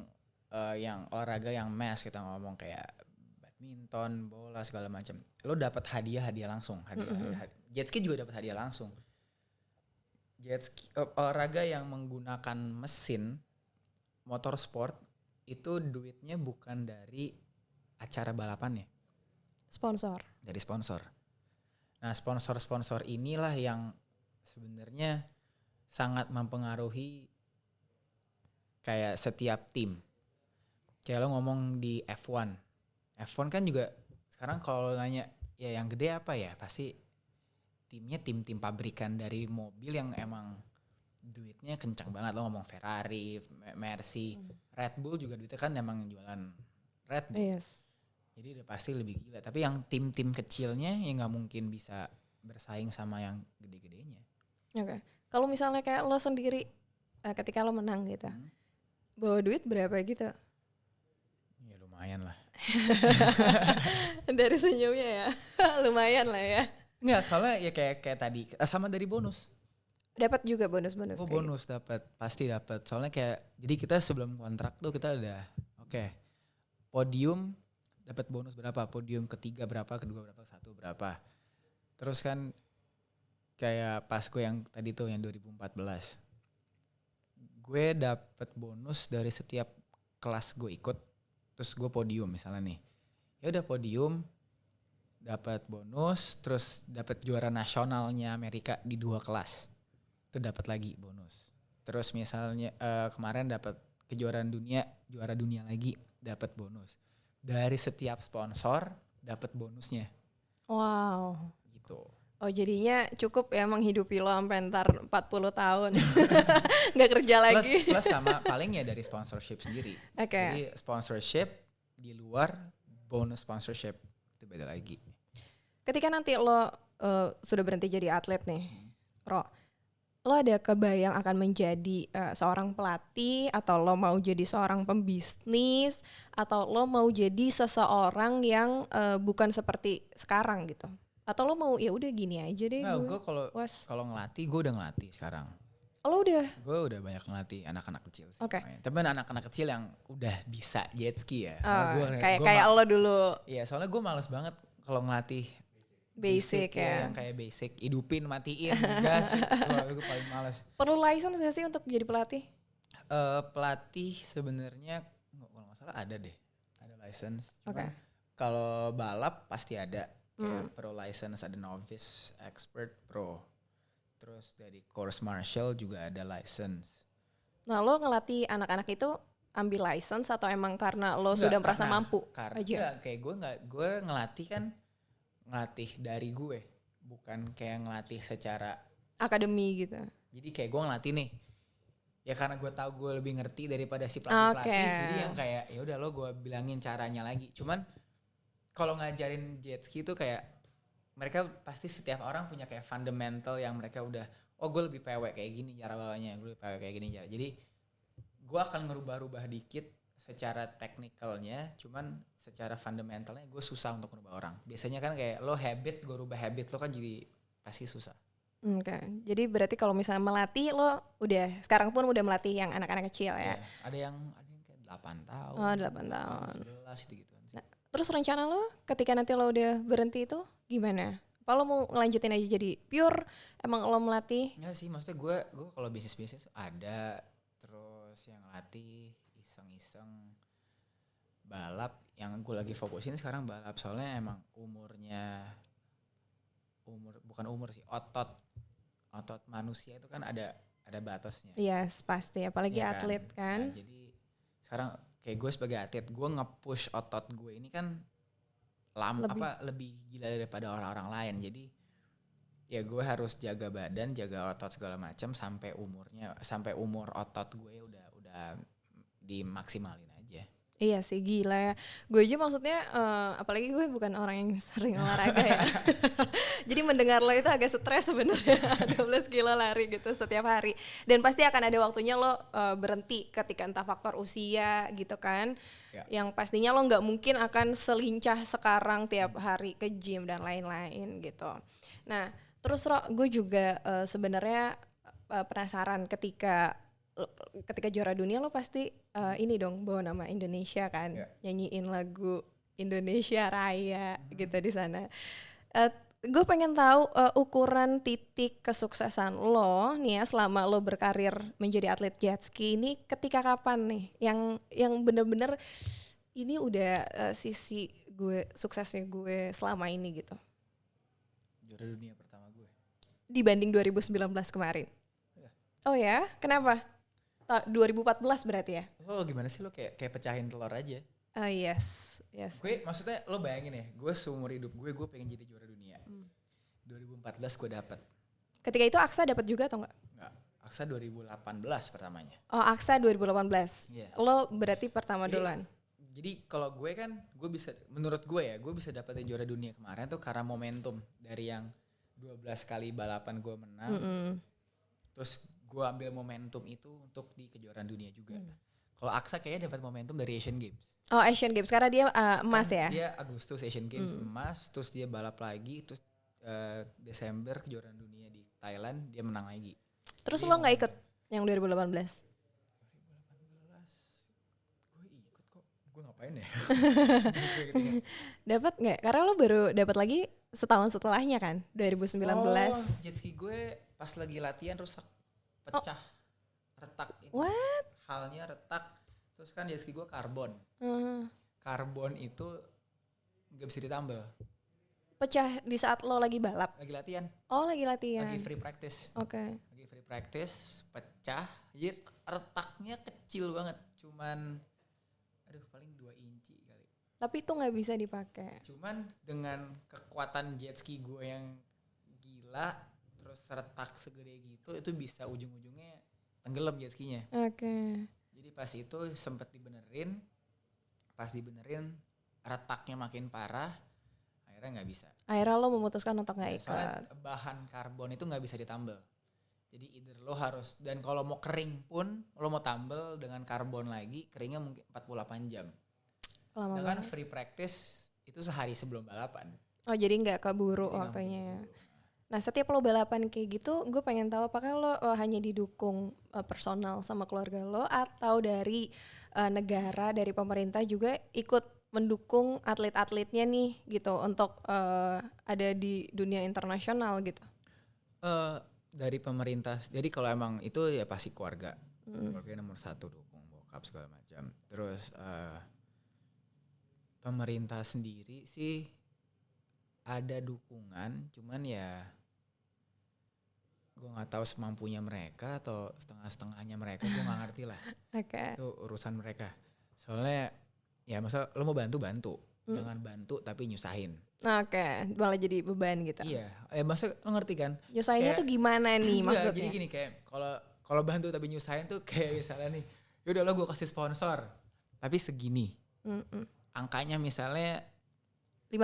yang olahraga yang mass, kita ngomong kayak badminton, bola segala macam. Lo dapat hadiah langsung, jet ski juga dapat hadiah langsung. Jet ski, olahraga yang menggunakan mesin motorsport itu duitnya bukan dari acara balapannya, sponsor. dari sponsor. Nah, sponsor-sponsor inilah yang sebenarnya sangat mempengaruhi kayak setiap tim. Kayak lo ngomong di F1. F1 kan juga sekarang kalau nanya ya yang gede apa ya, pasti timnya tim-tim pabrikan dari mobil yang emang duitnya kencang banget. Lo ngomong Ferrari, Mercy, Red Bull juga duitnya kan emang jualan Red Bull. Yes. Jadi udah pasti lebih gila. Tapi yang tim-tim kecilnya ya nggak mungkin bisa bersaing sama yang gede-gedenya. Oke. Kalau misalnya kayak lo sendiri ketika lo menang gitu, bawa duit berapa gitu? Ya lumayan lah. Dari senyumnya ya, lumayan lah ya. Enggak, soalnya ya kayak tadi sama dari bonus. Dapat juga bonus-bonus. Oh, kayak bonus dapat, pasti dapat. Soalnya kayak jadi kita sebelum kontrak tuh kita udah oke. Podium dapat bonus berapa? Podium ketiga berapa, kedua berapa, satu berapa. Terus kan kayak pas gue yang tadi tuh yang 2014. Gue dapat bonus dari setiap kelas gue ikut. Terus gue podium misalnya nih. Ya udah podium, dapat bonus, terus dapat juara nasionalnya Amerika di 2 kelas. Itu dapat lagi bonus. Terus misalnya kemarin dapat kejuaraan dunia, juara dunia lagi, dapat bonus. Dari setiap sponsor dapat bonusnya. Wow. Gitu. Oh jadinya cukup ya menghidupi lo sampai ntar 40 tahun. Nggak kerja lagi. Plus sama paling ya dari sponsorship sendiri. Oke. Jadi sponsorship di luar bonus sponsorship itu beda lagi. Ketika nanti lo sudah berhenti jadi atlet nih, lo ada kebayang akan menjadi seorang pelatih, atau lo mau jadi seorang pembisnis, atau lo mau jadi seseorang yang bukan seperti sekarang gitu? Atau lo mau ya udah gini aja deh? Nah, gue kalau ngelatih, gue udah ngelatih sekarang. Lo udah? Gue udah banyak ngelatih anak-anak kecil sih. Oke. Tapi anak-anak kecil yang udah bisa jet ski ya. Kayak lo dulu. Iya, soalnya gue males banget kalau ngelatih Basic ya. Yang kayak basic, hidupin, matiin, gas. Gue paling males. Perlu license gak sih untuk jadi pelatih? Pelatih sebenarnya kalau nggak salah ada deh, ada license. Oke. Kalau balap pasti ada. Kayak pro license, ada novice, expert, pro. Terus dari course martial juga ada license. Nah lo ngelatih anak-anak itu ambil license atau emang karena lo sudah merasa mampu aja? Kayak gue ngelatih kan ngelatih dari gue, bukan kayak ngelatih secara akademi gitu. Jadi kayak gue ngelatih nih, ya karena gue tahu gue lebih ngerti daripada si pelatih. Jadi yang kayak ya udah lo gue bilangin caranya lagi. Cuman kalau ngajarin jet ski itu kayak mereka pasti setiap orang punya kayak fundamental yang mereka udah, oh gue lebih pewek kayak gini cara bawanya, gue lebih pewek kayak gini cara. Jadi gue akan ngerubah-rubah dikit secara teknikalnya, cuman secara fundamentalnya gue susah untuk ngerubah orang. Biasanya kan kayak lo habit, gue rubah habit lo kan jadi pasti susah. Oke. Jadi berarti kalau misalnya melatih lo udah sekarang pun udah melatih yang anak-anak kecil ya? Ada yang kayak 8 tahun. Oh 8 tahun. 11 gitu. Nah, terus rencana lo ketika nanti lo udah berhenti itu gimana? Apa lo mau ngelanjutin aja jadi pure emang lo melatih? Enggak sih, maksudnya gue kalau bisnis ada, terus yang latih iseng-iseng balap. Yang gue lagi fokusin sekarang balap, soalnya emang bukan umur sih, otot manusia itu kan ada batasnya. Yes, pasti, apalagi ya atlet kan. Nah, jadi sekarang kayak gue sebagai atlet, gue nge-push otot gue ini kan lebih gila daripada orang-orang lain. Jadi ya gue harus jaga badan, jaga otot segala macam sampai umur otot gue udah dimaksimalin aja. Iya sih gila ya. Gue aja maksudnya apalagi gue bukan orang yang sering olahraga ya. Jadi mendengar lo itu agak stres sebenarnya 12 kilo lari gitu setiap hari. Dan pasti akan ada waktunya lo berhenti ketika entah faktor usia gitu kan. Ya. Yang pastinya lo nggak mungkin akan selincah sekarang tiap hari ke gym dan lain-lain gitu. Nah terus Ro, gue juga sebenarnya penasaran ketika juara dunia lo pasti ini dong bawa nama Indonesia kan, nyanyiin lagu Indonesia Raya gitu di sana. Gue pengen tahu ukuran titik kesuksesan lo nih ya selama lo berkarir menjadi atlet jet ski ini ketika kapan nih yang bener-bener ini udah sisi gue suksesnya gue selama ini gitu. Juara dunia pertama gue. Dibanding 2019 kemarin. Oh ya, kenapa? 2014 berarti ya? Lo gimana sih lo kayak pecahin telur aja? Yes. Gue maksudnya lo bayangin ya, gue seumur hidup gue pengen jadi juara dunia. 2014 gue dapet. Ketika itu Aksa dapat juga atau enggak? Enggak, Aksa 2018 pertamanya. Oh Aksa 2018. Yeah. Lo berarti pertama duluan. Jadi kalau gue kan, menurut gue ya, gue bisa dapetin juara dunia kemarin tuh karena momentum dari yang 12 kali balapan gue menang. Terus gue ambil momentum itu untuk di kejuaraan dunia juga. Kalau Aksa kayaknya dapat momentum dari Asian Games. Oh Asian Games karena dia emas ya? Dia Agustus Asian Games emas, terus dia balap lagi, terus Desember kejuaraan dunia di Thailand dia menang lagi. Terus jadi lo nggak ikut yang 2018? 2018 gue ikut kok. Gue ngapain ya? Dapat nggak? Karena lo baru dapat lagi setahun setelahnya kan, 2019. Jet ski gue pas lagi latihan rusak. Pecah, retak ini. What? Halnya retak. Terus kan jet ski gue karbon. Karbon itu gak bisa ditambal. Pecah di saat lo lagi balap? Lagi latihan. Oh lagi latihan. Lagi free practice. Oke. Lagi free practice, pecah. Jadi retaknya kecil banget. Cuman, paling 2 inci kali. Tapi itu gak bisa dipakai. Cuman dengan kekuatan jet ski gue yang gila, terus retak segede gitu, itu bisa ujung-ujungnya tenggelam jet skinya. Oke. Jadi pas itu sempet dibenerin, pas dibenerin retaknya makin parah, akhirnya nggak bisa. Akhirnya lo memutuskan untuk nggak ikut. Soalnya bahan karbon itu nggak bisa ditambal. Jadi either lo harus, dan kalau mau kering pun lo mau tambal dengan karbon lagi, keringnya mungkin 48 jam. Lama Sedangkan banget. free practice itu sehari sebelum balapan. Oh jadi nggak keburu Jadi waktunya. Nah setiap lo balapan kayak gitu, gue pengen tahu apakah lo hanya didukung personal sama keluarga lo atau dari negara, dari pemerintah juga ikut mendukung atlet-atletnya nih gitu untuk ada di dunia internasional gitu. Dari pemerintah, jadi kalau emang itu ya pasti keluarga. Keluarga nomor 1 dukung, bokap segala macam. Terus pemerintah sendiri sih ada dukungan, cuman ya gue nggak tahu semampunya mereka atau setengah-setengahnya mereka, gue nggak ngerti lah. Oke. Itu urusan mereka. Soalnya ya masa lo mau bantu, jangan bantu tapi nyusahin. Oke, malah jadi beban gitu. Iya, masa lo ngerti kan? Nyusahinnya tuh gimana nih maksudnya? Jadi gini kayak kalau bantu tapi nyusahin tuh kayak misalnya nih, yaudah lo gue kasih sponsor, tapi segini. Angkanya misalnya 5.000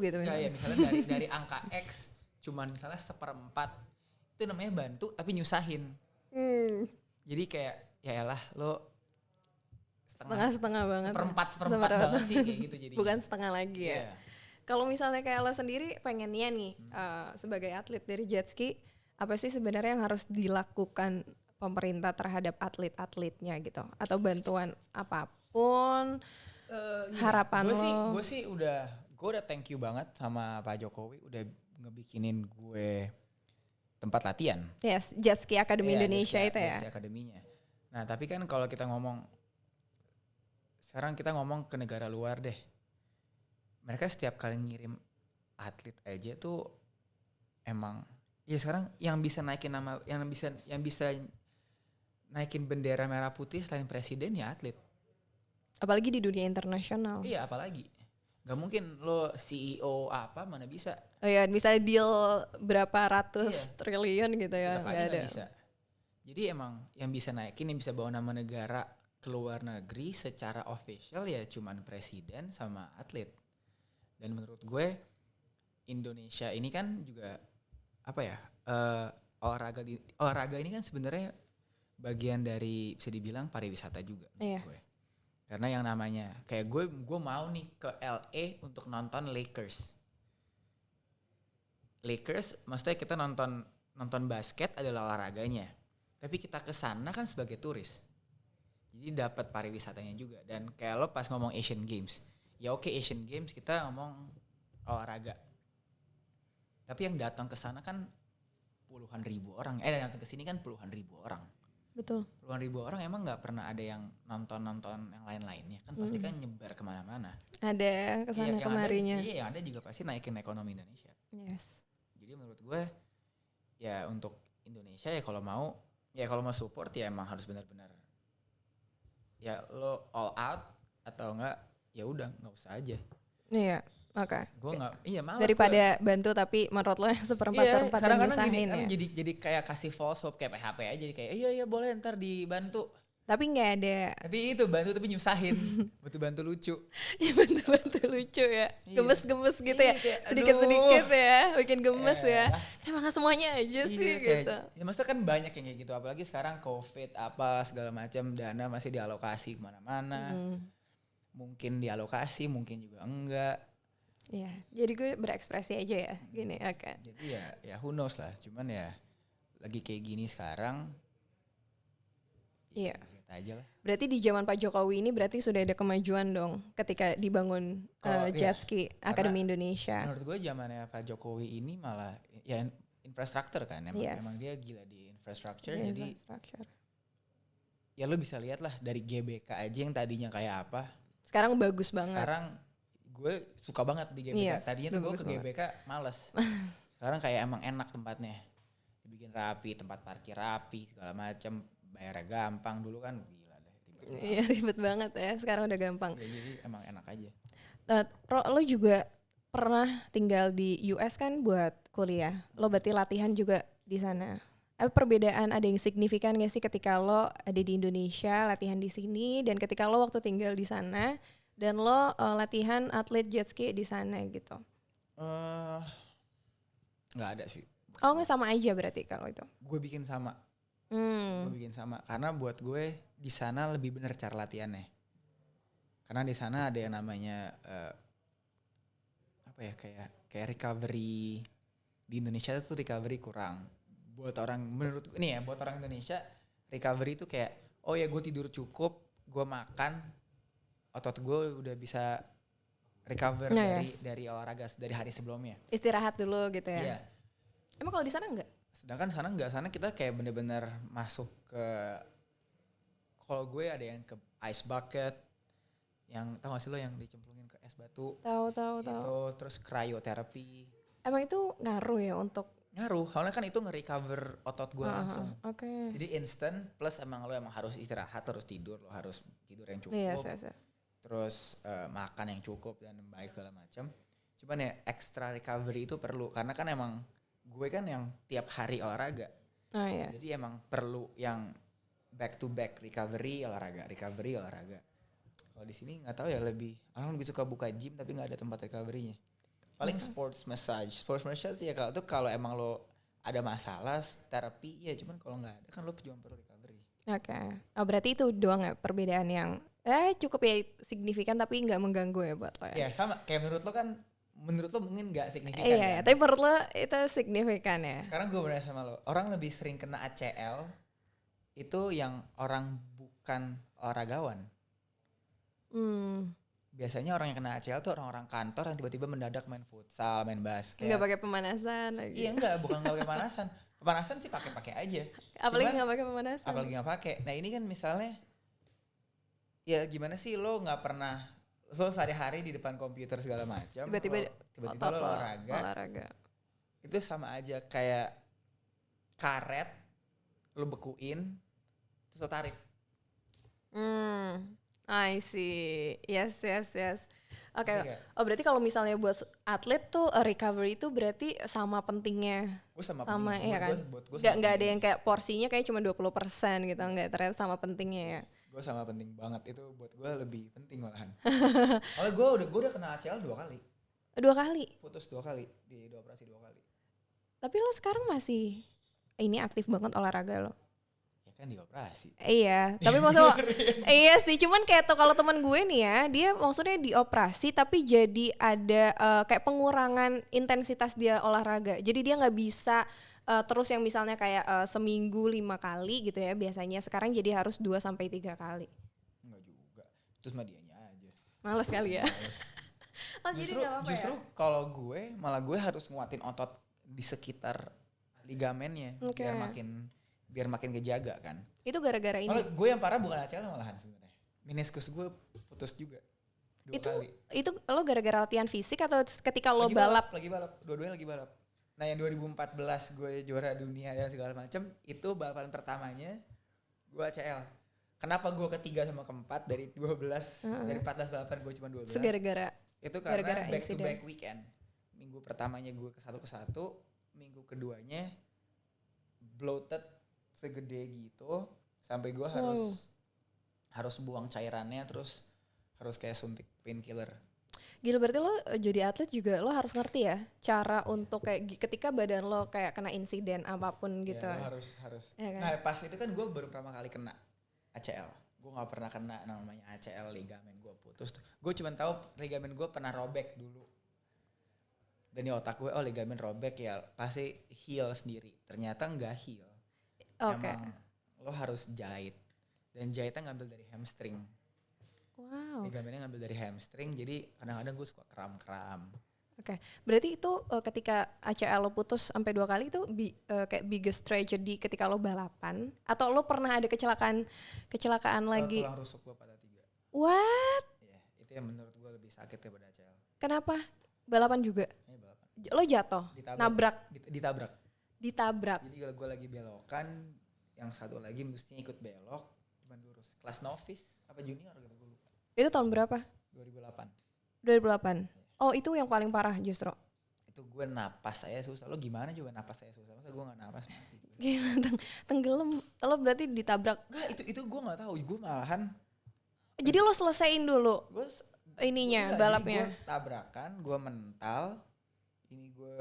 gitu. Enggak ya, misalnya dari angka X cuman misalnya 1/4, itu namanya bantu tapi nyusahin. Jadi kayak ya elah lo setengah banget. Seperempat banget sih kayak gitu jadi. Bukan setengah lagi ya. Kalau misalnya kayak lo sendiri pengennya nih sebagai atlet dari jet ski, apa sih sebenarnya yang harus dilakukan pemerintah terhadap atlet-atletnya gitu? Atau bantuan apapun, harapan lo? Gue sih udah thank you banget sama Pak Jokowi udah ngebikinin gue tempat latihan. Yes, Jet Ski Academy Indonesia itu ya. Jet Ski Akademinya. Nah tapi kan kalau kita sekarang kita ngomong ke negara luar deh. Mereka setiap kali ngirim atlet aja tuh emang ya sekarang yang bisa naikin nama, yang bisa naikin bendera merah putih selain presiden ya atlet. Apalagi di dunia internasional. Iya apalagi. Gak mungkin lo CEO apa mana bisa. Oh iya misalnya deal berapa ratus triliun gitu ya. Tetap aja gak bisa. Jadi emang yang bisa naikin, yang bisa bawa nama negara keluar negeri secara official ya cuman presiden sama atlet. Dan menurut gue Indonesia ini kan juga apa ya, olahraga ini kan sebenarnya bagian dari bisa dibilang pariwisata juga menurut gue. Karena yang namanya kayak gue mau nih ke LA untuk nonton Lakers. Maksudnya kita nonton basket adalah olahraganya. Tapi kita ke sana kan sebagai turis. Jadi dapat pariwisatanya juga. Dan kayak lo pas ngomong Asian Games, ya oke Asian Games kita ngomong olahraga. Tapi yang datang ke sana kan puluhan ribu orang. Datang ke sini kan puluhan ribu orang. Betul. Puluhan ribu orang emang nggak pernah ada yang nonton yang lain-lainnya kan pasti kan nyebar kemana-mana. Ada kesana kemarinya. Yang ada juga pasti naikin ekonomi Indonesia. Yes. Jadi menurut gue ya untuk Indonesia ya kalau mau support ya emang harus benar-benar ya lo all out atau enggak ya udah nggak usah aja. Iya, oke. Gue nggak, malas daripada bantu tapi menurut lo seperempat dan misahin ya. Jadi kayak kasih false hope kayak PHP aja, jadi kayak iya boleh ntar dibantu. Tapi nggak ada. Tapi itu bantu tapi nyusahin, bantu lucu. Ya bantu lucu ya, gemes-gemes gitu ya, Kayak, sedikit-sedikit ya, bikin gemes ya. Kenapa nggak semuanya aja sih kayak, gitu? Ya maksudnya kan banyak yang kayak gitu, apalagi sekarang COVID apa segala macam, dana masih dialokasi kemana-mana. Mungkin dialokasi, mungkin juga enggak. Iya, jadi gue berekspresi aja ya, gini, oke. Jadi ya who knows lah, cuman ya lagi kayak gini sekarang. Iya. Lihat aja lah. Berarti di zaman Pak Jokowi ini berarti sudah ada kemajuan dong ketika dibangun Jet Ski Akademi Indonesia. Menurut gue zamannya Pak Jokowi ini malah ya infrastruktur kan, emang dia gila di infrastruktur. Jadi ya lo bisa lihat lah dari GBK aja yang tadinya kayak apa. Sekarang bagus banget. Sekarang gue suka banget di GBK. Tadinya tuh gue ke GBK males. Sekarang kayak emang enak tempatnya. Dibikin rapi, tempat parkir rapi, segala macam. Bayarnya gampang, dulu kan gila deh. Iya ribet banget ya, sekarang udah gampang. Ya, jadi emang enak aja. Lo juga pernah tinggal di US kan buat kuliah. Lo berarti latihan juga di sana. Perbedaan ada yang signifikan gak sih ketika lo ada di Indonesia latihan di sini dan ketika lo waktu tinggal di sana dan lo latihan atlet jet ski di sana gitu? Nggak ada sih. Oh nggak, sama aja berarti kalau itu? Gue bikin sama. Karena buat gue di sana lebih benar cara latihannya. Karena di sana ada yang namanya kayak recovery. Di Indonesia tuh recovery kurang. Buat orang Indonesia recovery itu kayak ya gue tidur cukup, gue makan, otot gue udah bisa recover dari olahraga dari hari sebelumnya. Istirahat dulu gitu ya. Iya. Emang kalau di sana enggak? Sedangkan sana kita kayak bener-bener masuk ke, kalau gue ada yang ke ice bucket, yang tahu gak sih lo yang dicemplungin ke es batu? Tahu. Terus cryotherapy. Emang itu ngaruh ya untuk? Ngaruh, soalnya kan itu nge-recover otot gue langsung. Okay. Jadi instant, plus emang lo harus istirahat, harus tidur, lo harus tidur yang cukup. Yes. Terus makan yang cukup dan baik segala macam. Cuman ya extra recovery itu perlu, karena kan emang gue kan yang tiap hari olahraga. Jadi emang perlu yang back to back recovery olahraga. Kalau di sini nggak tahu ya, orang lebih suka buka gym tapi nggak ada tempat recovery-nya. Paling sports massage sih ya, kalau emang lo ada masalah terapi ya, cuman kalau nggak ada kan lo cuma perlu recovery. Oke. Oh berarti itu doang ya perbedaan yang cukup ya signifikan tapi nggak mengganggu ya buat lo ya? Ya sama kayak menurut lo mungkin nggak signifikan. Iya, tapi menurut lo itu signifikan ya? Sekarang gue berani sama lo, orang lebih sering kena ACL itu yang orang bukan olahragawan. Biasanya orang yang kena ACL tuh orang-orang kantor yang tiba-tiba mendadak main futsal, main basket. Nggak pakai pemanasan lagi. Iya bukan nggak pakai pemanasan. Pemanasan sih pakai aja. Apalagi nggak pakai pemanasan. Apalagi nggak pakai. Nah ini kan misalnya, ya gimana sih lo nggak pernah, lo sehari-hari di depan komputer segala macam, tiba-tiba lo olahraga. Itu sama aja kayak karet, lo bekuin, terus lo tarik. I see. Yes. Oke. Oh berarti kalau misalnya buat atlet tuh recovery itu berarti sama pentingnya. Gue sama ya kan? Nggak ada yang kayak porsinya kayak cuma 20% gitu, nggak, ternyata sama pentingnya ya. Gue sama penting banget, itu buat gue lebih penting malahan. Kalau gue udah kena ACL 2 kali. 2 kali. Putus 2 kali, dioperasi 2 kali. Tapi lo sekarang masih ini aktif banget olahraga lo. Ya kan dioperasi. Iya, tapi maksudnya iya sih, cuman kayak tuh kalau teman gue nih ya, dia maksudnya dioperasi tapi jadi ada kayak pengurangan intensitas dia olahraga. Jadi dia nggak bisa terus yang misalnya kayak seminggu 5 kali gitu ya biasanya, sekarang jadi harus 2 sampai 3 kali. Enggak juga. Terus mah dianya aja. Males kali ya. Males. Oh jadi nggak apa-apa Justru ya? kalau gue malah gue harus nguatin otot di sekitar ligamennya Oke. biar makin kejaga kan. Itu gara-gara ini. Malah gue yang parah bukan ACL malahan sebenarnya. Meniskus gue putus juga 2 kali. Itu lo gara-gara latihan fisik atau ketika lo Lagi balap? dua-duanya lagi balap. Nah yang 2014 gue juara dunia dan segala macam, itu balapan pertamanya gue ACL. Kenapa gue ketiga sama keempat dari 12 dari 14 balapan gue cuma 12? Gara-gara Itu karena gara-gara back to insiden. back weekend. Minggu pertamanya gue ke satu, minggu keduanya bloated segede gitu sampai gue harus buang cairannya, terus harus kayak suntik painkiller. Gila, berarti lo jadi atlet juga lo harus ngerti ya cara untuk kayak ketika badan lo kayak kena insiden apapun gitu. Ya, lo harus. Ya kan? Nah pas itu kan gue baru pertama kali kena ACL. Gue nggak pernah kena namanya ACL, ligamen gue putus. Gue cuma tahu ligamen gue pernah robek dulu. Dan di otak gue, oh ligamen robek ya pasti heal sendiri. Ternyata nggak heal. Oke. Emang lo harus jahit. Dan jahitnya ngambil dari hamstring. Wow. Ligamennya ngambil dari hamstring, jadi kadang-kadang gue suka kram-kram. Oke. Berarti itu ketika ACL lo putus sampai 2 kali itu kayak biggest tragedy ketika lo balapan, atau lo pernah ada kecelakaan lagi? Tulang rusuk gue patah 3. What? Ya, itu yang menurut gue lebih sakit daripada ACL. Kenapa? Balapan juga? Ini balapan. Lo jatuh? Nabrak? Ditabrak. Ditabrak? Jadi kalau gue lagi belokan, yang satu lagi mestinya ikut belok, cuman lurus. Kelas novice apa junior gitu gue lupa. Itu tahun berapa? 2008. 2008. Oh itu yang paling parah justru. Itu gue napas saya susah. Lo gimana juga napas saya susah? Masa gue gak napas mati gue. Gila, tenggelam. Lo berarti ditabrak. Enggak, itu gue gak tahu. Gue malahan. Jadi lo selesain dulu Gue ininya, enggak, balapnya. gue tabrakan, gue mental. Ini gue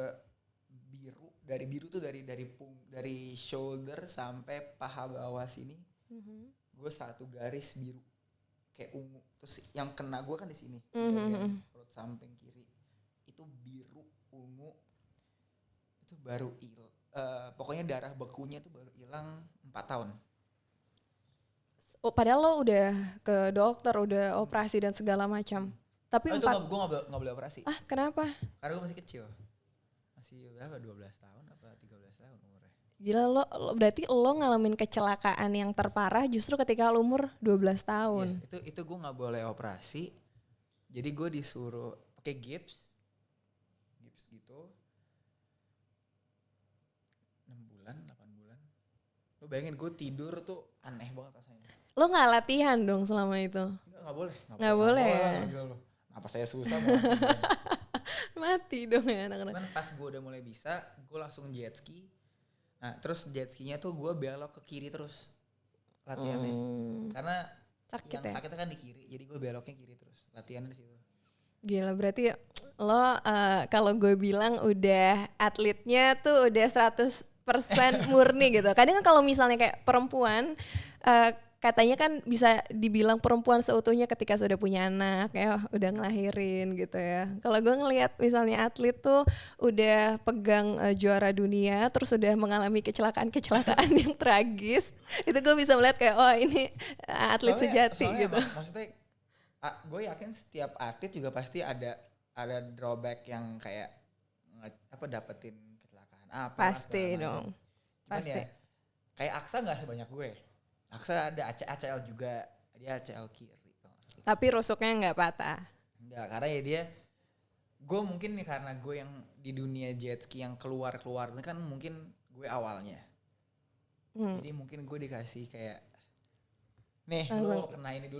biru. Dari biru tuh dari shoulder sampai paha bawah sini. Gue satu garis biru. Kayak ungu. Terus yang kena gue kan di sini. Bagian perut samping kiri. Itu biru, ungu. Itu baru pokoknya darah bekunya tuh baru hilang 4 tahun. Oh, padahal lo udah ke dokter, udah operasi dan segala macam. Tapi Itu gue gak boleh operasi. Ah, kenapa? Karena gue masih kecil. Masih berapa? 12 tahun apa 13 tahun umurnya. Gila, lo berarti lo ngalamin kecelakaan yang terparah justru ketika lo umur 12 tahun. Ya, itu gue gak boleh operasi. Jadi gue disuruh pakai gips gitu. 6 bulan, 8 bulan. Lo bayangin gue tidur tuh aneh banget rasanya. Lo nggak latihan dong selama itu? Nggak boleh. Nggak boleh ya? Gila lo. Apa saya susah Mati dong ya anak-anak. Cuman pas gue udah mulai bisa, gue langsung jet ski. Nah terus jet skinya tuh gue belok ke kiri terus latihannya. Karena Sakit yang ya? sakitnya kan di kiri, jadi gue beloknya kiri terus. Latihannya di situ. Gila, berarti lo kalau gue bilang udah atletnya tuh udah 100% murni gitu. Kadang kan kalau misalnya kayak perempuan, katanya kan bisa dibilang perempuan seutuhnya ketika sudah punya anak, ya udah ngelahirin gitu ya. Kalau gue ngelihat misalnya atlet tuh udah pegang juara dunia, terus udah mengalami kecelakaan-kecelakaan yang tragis, itu gue bisa melihat kayak oh ini atlet sejati gitu. Maksudnya gue yakin setiap atlet juga pasti ada drawback yang kayak dapetin kecelakaan apa. Pasti dong. Cuman Pasti. ya kayak Aksa nggak sebanyak gue. Aksa ada ACL juga, dia ACL kiri. Tapi rusuknya nggak patah. Enggak, karena ya gue mungkin nih karena gue yang di dunia jet ski yang keluar kan mungkin gue awalnya. Jadi mungkin gue dikasih kayak, nih lo kena ini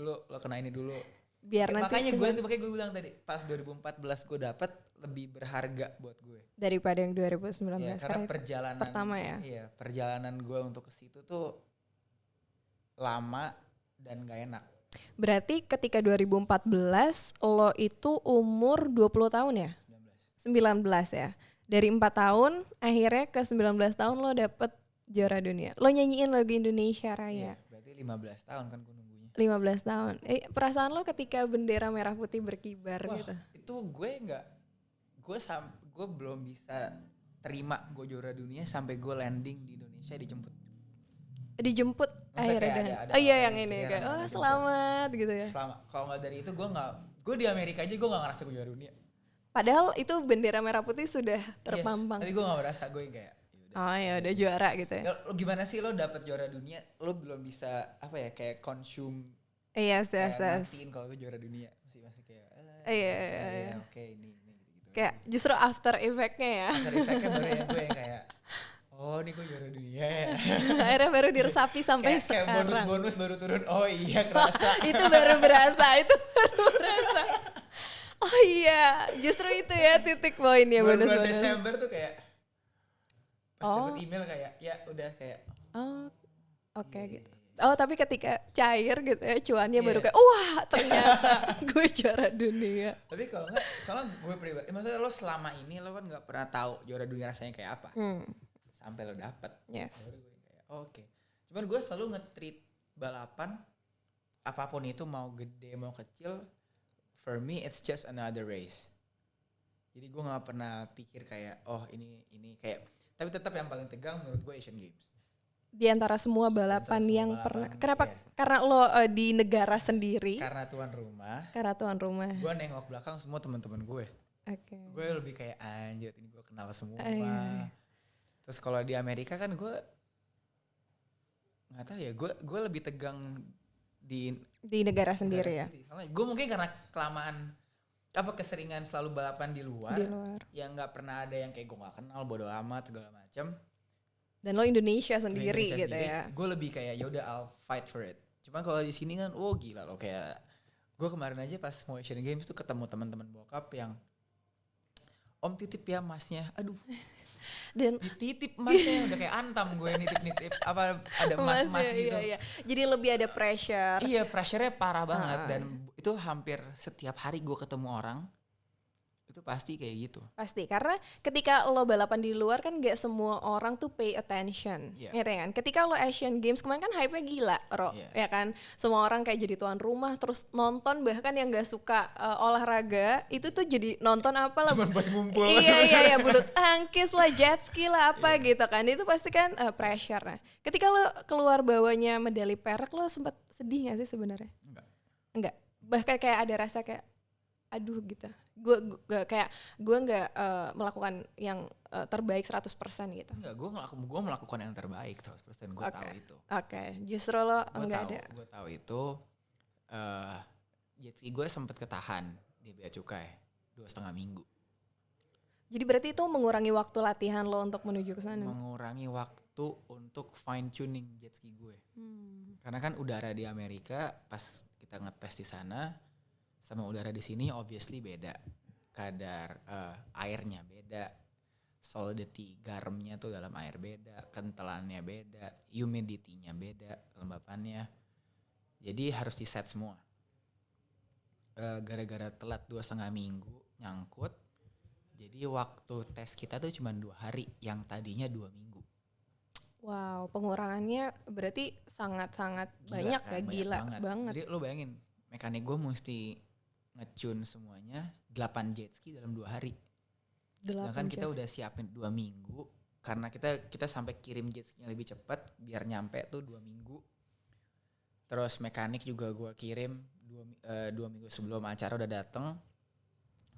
dulu. Biar nanti Makanya gue bilang tadi, pas 2014 gue dapet lebih berharga buat gue. daripada yang 2019 Ya, karena perjalanan pertama ya. Iya, perjalanan gue untuk ke situ tuh lama dan gak enak. Berarti ketika 2014 lo itu umur 20 tahun ya? 19 ya. Dari 4 tahun akhirnya ke 19 tahun lo dapet juara dunia. Lo nyanyiin lagu Indonesia Raya. Iya, berarti 15 tahun kan gue nunggunya. 15 tahun. Perasaan lo ketika bendera merah putih berkibar gitu? Itu gue belum bisa terima gue juara dunia sampai gue landing di Indonesia Dijemput Maksudnya akhirnya kayak dan ada iya orang yang yang ini sekarang kayak jemput. selamat gitu ya. Kalau nggak dari itu gue di Amerika aja gue nggak ngerasa gue juara dunia. Padahal itu bendera merah putih sudah terpampang. Tapi gue nggak merasa, gue yang kayak Oh ya udah juara gitu ya. lo gimana sih lo dapet juara dunia, lo belum bisa apa ya kayak consume Yes. kayak ngertiin kalau lo juara dunia masih kayak Iya. oke ini gitu. Kayak justru after effect-nya ya. After effect-nya baru yang gue yang kayak oh ini gue juara dunia ya. Akhirnya baru diresapi sampai kayak sekarang. bonus baru turun, oh iya kerasa. itu baru berasa. Oh iya, justru itu ya titik poinnya Bulan bonus-bonus. Desember tuh kayak pas Oh. dapet email kayak ya udah kayak Oh, oke gitu. Oh tapi ketika cair gitu ya cuannya baru Iya. kayak wah ternyata gue juara dunia. tapi kalau gue pribadi maksudnya lo selama ini lo kan nggak pernah tahu juara dunia rasanya kayak apa sampai lo dapet. Yes. Baru gue kayak oke. Cuman gue selalu nge-treat balapan apapun itu mau gede mau kecil, for me it's just another race. Jadi gue nggak pernah pikir kayak oh ini kayak, tapi tetap yang paling tegang menurut gue Asian Games. Di antara semua balapan yang pernah. Kenapa? Karena lo di negara sendiri. Karena tuan rumah. Karena tuan rumah. Gue nengok belakang semua teman-teman gue. Oke. Gue lebih kayak anjir ini gue kenal semua. Iya. Terus kalau di Amerika kan gue nggak tahu ya, gue lebih tegang di negara sendiri ya. Gue mungkin karena kelamaan keseringan selalu balapan di luar. Yang nggak pernah ada yang kayak gue nggak kenal, bodo amat segala macam. Dan lo Indonesia sendiri gitu ya. Gue lebih kayak yaudah I'll fight for it. Cuman kalau di sini kan, gila lo kayak gue kemarin aja pas mau Asian Games tuh ketemu teman-teman bokap yang om titip ya masnya, aduh. Dan dititip masnya udah kayak antam gue nitip apa ada mas-mas gitu. Iya. Jadi lebih ada pressure. Iya, pressure-nya parah banget dan itu hampir setiap hari gue ketemu orang itu pasti kayak gitu. Pasti, karena ketika lo balapan di luar kan gak semua orang tuh pay attention. Yeah. Ya kan? Ketika lo Asian Games kemarin kan hype-nya gila, ya kan? Semua orang kayak jadi tuan rumah, terus nonton bahkan yang gak suka olahraga, itu tuh jadi nonton apa lah. Cuman buat ngumpul. Iya, bulu tangkis lah, jet ski lah apa gitu kan. Itu pasti kan pressure. Nah, ketika lo keluar bawanya medali perak, lo sempat sedih gak sih sebenarnya? Enggak. Bahkan kayak ada rasa kayak aduh gitu. Gue nggak melakukan yang terbaik 100% gitu. Enggak, gue melakukan yang terbaik 100%. Gue tahu itu. Oke. Justru lo enggak ada. Gue tahu itu. Jet ski gue sempet ketahan di Bea Cukai 2,5 minggu. Jadi berarti itu mengurangi waktu latihan lo untuk menuju ke sana? Mengurangi waktu untuk fine tuning jet ski gue. Karena kan udara di Amerika pas kita ngetes di sana sama udara di sini obviously beda. Kadar airnya beda, solidity garamnya tuh dalam air beda, kentelannya beda, humidity-nya beda, kelembapannya. Jadi harus di set semua. Gara-gara telat 2,5 minggu nyangkut, jadi waktu tes kita tuh cuma 2 hari yang tadinya 2 minggu. Wow, pengurangannya berarti sangat-sangat banyak Kan, ya, gila banget. Jadi lo bayangin, mekanik gue mesti nge-tune semuanya 8 jet ski dalam 2 hari. Sedangkan kita udah siapin 2 minggu karena kita sampai kirim jet ski-nya lebih cepat biar nyampe tuh 2 minggu. Terus mekanik juga gue kirim 2 minggu sebelum acara udah dateng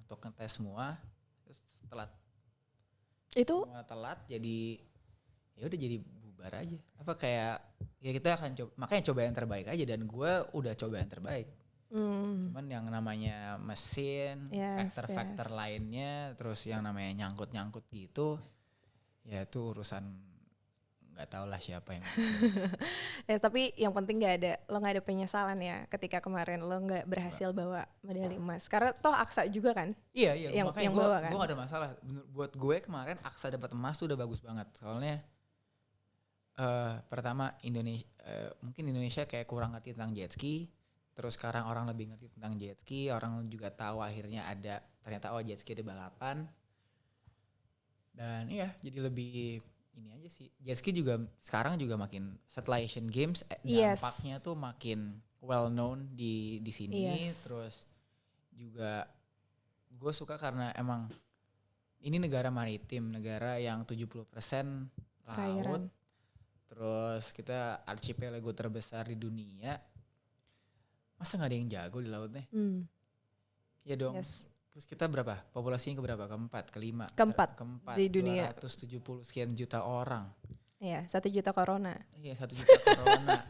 untuk ngetes semua. Terus telat. Itu semua telat jadi ya udah jadi bubar aja. Apa kayak ya kita akan coba yang terbaik aja dan gue udah coba yang terbaik. Cuman yang namanya mesin, faktor-faktor lainnya, terus yang namanya nyangkut-nyangkut gitu, ya itu urusan nggak tahu lah siapa yang. ya tapi yang penting lo nggak ada penyesalan ya ketika kemarin lo nggak berhasil bawa medali emas. Karena toh Aksa juga kan? Iya, makanya gue bawa kan? Gue gak ada masalah. Buat gue kemarin Aksa dapat emas tuh udah bagus banget. Soalnya Pertama mungkin Indonesia kayak kurang ngerti tentang jet ski. Terus sekarang orang lebih ngerti tentang jet ski. Orang juga tahu akhirnya ternyata jet ski ada balapan. Dan iya jadi lebih ini aja sih. Jet ski juga sekarang juga makin setelah Asian Games dampaknya tuh makin well known di sini. Terus juga gue suka karena emang ini negara maritim, negara yang 70% laut. Terus kita archipelago terbesar di dunia. Masa gak ada yang jago di lautnya? Ya dong. Terus kita berapa? Populasinya keberapa? Kelima. Keempat di dunia. 270 sekian juta orang. Iya, 1 juta corona. Iya, 1 juta corona.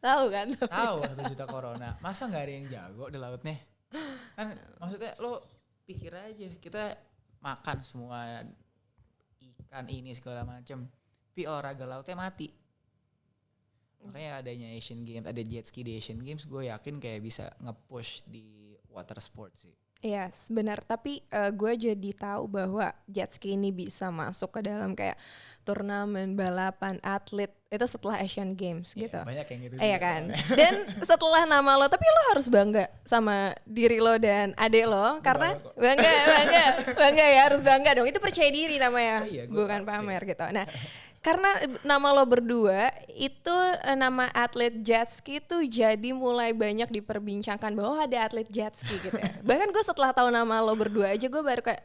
Tahu kan? Tahu 1 juta corona. Masa gak ada yang jago di lautnya? Kan maksudnya lo pikir aja, kita makan semua ikan ini segala macam. Tapi olahraga lautnya mati. Makanya adanya Asian Games, ada jet ski di Asian Games, gue yakin kayak bisa nge-push di water sport sih. Yes, benar. Tapi gue jadi tahu bahwa jet ski ini bisa masuk ke dalam kayak turnamen, balapan, atlet itu setelah Asian Games gitu. Banyak yang gitu. Iya kan. Dan setelah nama lo, tapi lo harus bangga sama diri lo dan adik lo karena bangga ya, harus bangga dong. Itu percaya diri namanya, bukan pamer gitu. Nah, karena nama lo berdua itu nama atlet jet ski tuh jadi mulai banyak diperbincangkan bahwa ada atlet jet ski gitu ya. Bahkan gue setelah tahu nama lo berdua aja gue baru kayak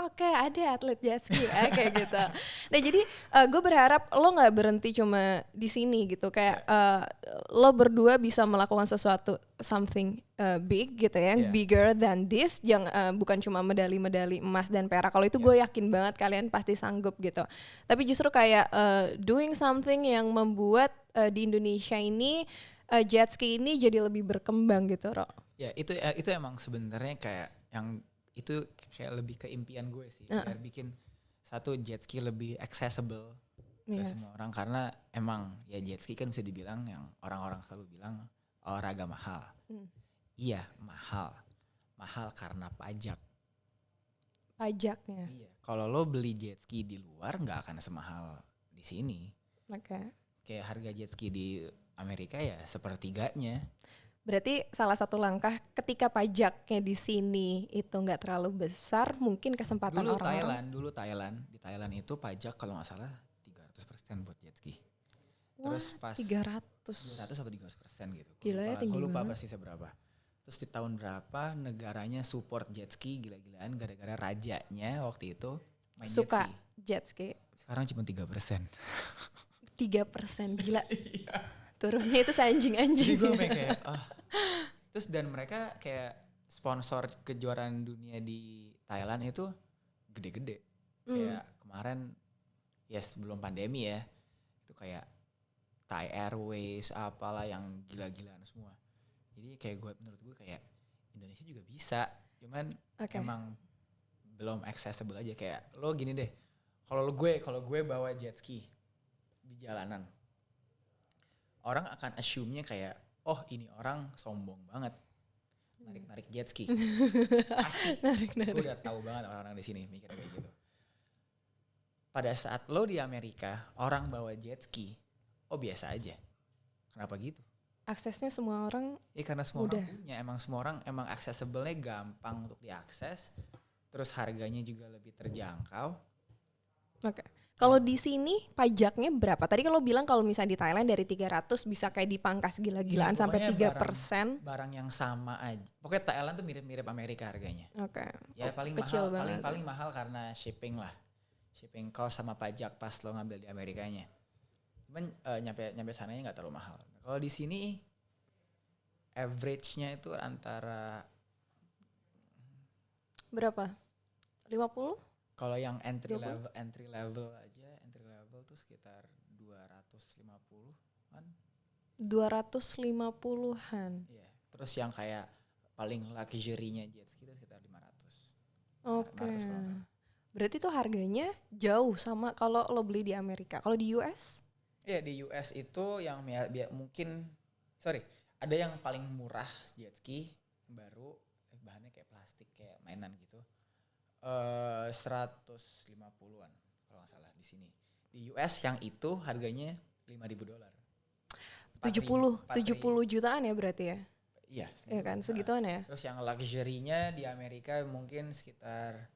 oke, ada atlet jet ski kayak gitu. Nah jadi gue berharap lo nggak berhenti cuma di sini gitu kayak lo berdua bisa melakukan sesuatu something big gitu ya, bigger than this, yang bukan cuma medali-medali emas dan perak. Kalau itu gue yakin banget kalian pasti sanggup gitu. Tapi justru kayak doing something yang membuat di Indonesia ini jet ski ini jadi lebih berkembang gitu, Ro. Ya itu emang sebenarnya kayak yang itu kayak lebih ke impian gue sih, biar bikin satu jet ski lebih accessible ke semua orang, karena emang ya jet ski kan bisa dibilang yang orang-orang selalu bilang olahraga mahal. Iya, mahal karena pajaknya. Iya, kalau lo beli jet ski di luar nggak akan semahal di sini. Kayak harga jet ski di Amerika ya sepertiganya. Berarti salah satu langkah ketika pajaknya di sini itu nggak terlalu besar, mungkin kesempatan orang-orang. Dulu Thailand. Di Thailand itu pajak kalau nggak salah 300% buat jet ski. Terus pas 300 apa 300% gitu. Gila ya, tinggi banget. Gue lupa banget. persisnya berapa. Terus di tahun berapa negaranya support jet ski gila-gilaan gara-gara rajanya waktu itu main suka jet ski. Sekarang cuma 3%. 3% gila. Turunnya itu seanjing-anjing. Jadi gue kayak terus dan mereka kayak sponsor kejuaraan dunia di Thailand itu gede-gede. Kayak kemarin sebelum pandemi ya, itu kayak Thai Airways apalah yang gila-gilaan semua. Jadi kayak menurut gue kayak Indonesia juga bisa, cuman emang belum accessible aja. Kayak lo gini deh, kalau gue bawa jet ski di jalanan, orang akan assume-nya kayak ini orang sombong banget narik jet ski. Pasti. Gue udah tahu banget orang-orang di sini mikir kayak gitu. Pada saat lo di Amerika, orang bawa jet ski, biasa aja. Kenapa gitu? Aksesnya semua orang karena semua orang punya. Semua orang accessible-nya gampang untuk diakses. Terus harganya juga lebih terjangkau. Kalau di sini pajaknya berapa? Tadi kalau bilang kalau misalnya di Thailand dari 300 bisa kayak dipangkas gila-gilaan sampai 3%. Barang yang sama aja. Pokoknya Thailand tuh mirip-mirip Amerika harganya. Ya paling kecil mahal, banget. paling mahal karena shipping lah. Shipping cost sama pajak pas lo ngambil di Amerikanya. Cuman nyampe sananya nggak terlalu mahal. Kalau di sini average-nya itu antara berapa? 50? Kalau yang entry level tuh sekitar 250-an. 250-an. Iya. Terus yang kayak paling luxury-nya jet ski itu sekitar 500. Oke. Berarti tuh harganya jauh sama kalau lo beli di Amerika. Kalau di US? Iya, di US itu yang ada yang paling murah jet ski baru, bahannya kayak plastik kayak mainan gitu. 150-an kalau nggak salah di sini. Di US yang itu harganya $5.000. 70 jutaan ya berarti ya? Iya. Iya kan, segituan ya? Terus yang luxury-nya di Amerika mungkin sekitar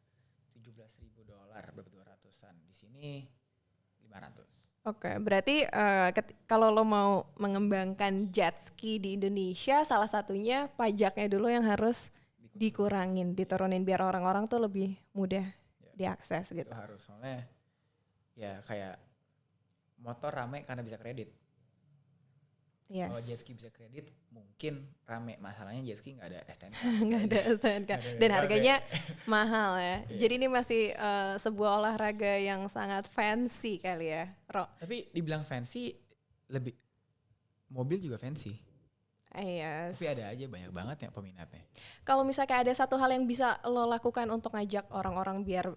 $17.000, berapa 200-an. Di sini 500. Oke, berarti kalau lo mau mengembangkan jet ski di Indonesia, salah satunya pajaknya dulu yang harus dikurangin, diturunin biar orang-orang tuh lebih mudah diakses gitu. Itu harus, soalnya ya kayak motor rame karena bisa kredit. Yes. Kalau jet ski bisa kredit mungkin rame, masalahnya jet ski nggak ada STNK. Nggak ada STNK dan harganya mahal ya. Jadi ini masih sebuah olahraga yang sangat fancy kali ya, Ro. Tapi dibilang fancy, lebih mobil juga fancy. Yes. Tapi ada aja banyak banget ya peminatnya. Kalau misalnya ada satu hal yang bisa lo lakukan untuk ngajak orang-orang biar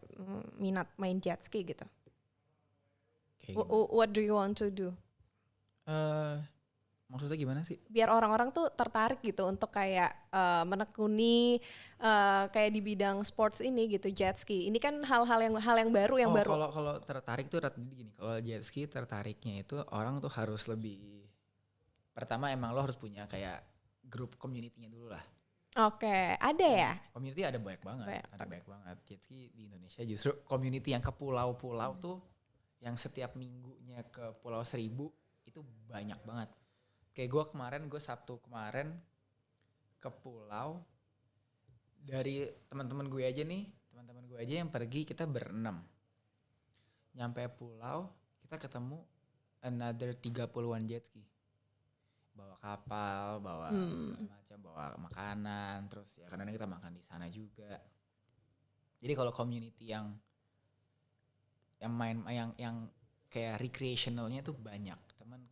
minat main jet ski gitu, what do you want to do? Maksudnya gimana sih? Biar orang-orang tuh tertarik gitu untuk kayak menekuni kayak di bidang sports ini gitu, jet ski. Ini kan hal yang baru yang baru. Kalau tertarik tuh gini, kalau jet ski tertariknya itu orang tuh harus lebih, pertama emang lo harus punya kayak grup community-nya dulu lah. Oke, ada ya? Community ada banyak banget, banyak banget. Jet ski di Indonesia justru community yang ke pulau-pulau tuh, yang setiap minggunya ke Pulau Seribu itu banyak banget. Kayak gue Sabtu kemarin ke pulau, dari teman-teman gue aja yang pergi, kita berenam. Nyampe pulau, kita ketemu another 30-an jet ski. Bawa kapal, bawa segala macam, bawa makanan, terus ya kadang-kadang kita makan di sana juga. Jadi kalau community yang main yang kayak recreationalnya tuh banyak, teman.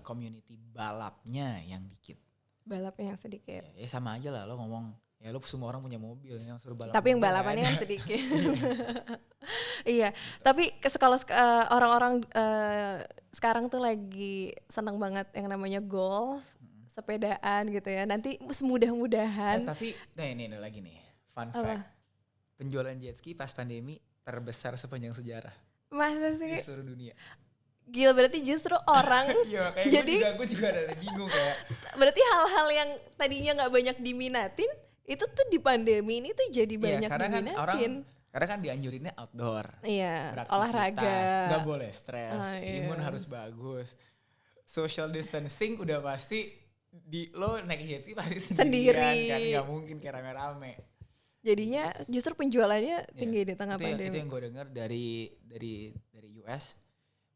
Community balapnya yang dikit. Balapnya yang sedikit. Ya sama aja lah, lo ngomong ya lo semua orang punya mobil yang suruh balap. Tapi yang balapannya kan sedikit. Iya, tapi kalau orang-orang sekarang tuh lagi seneng banget yang namanya golf, sepedaan gitu ya. Nanti mudah-mudahan. Tapi ini ada lagi nih, fun fact. Penjualan jet ski pas pandemi terbesar sepanjang sejarah. Masa sih? Di seluruh dunia. Gila, berarti justru orang iya, kayak jadi gue juga ada bingung kayak. Berarti hal-hal yang tadinya nggak banyak diminatin itu tuh di pandemi ini tuh jadi banyak diminatin. Karena kan dianjurinnya outdoor. Iya, olahraga. Nggak boleh stres, imun harus bagus. Social distancing udah pasti lo naik jet ski pasti sendiri kan, nggak mungkin kayak rame-rame. Jadinya justru penjualannya tinggi di tengah pandemi. Itu yang gue dengar dari US.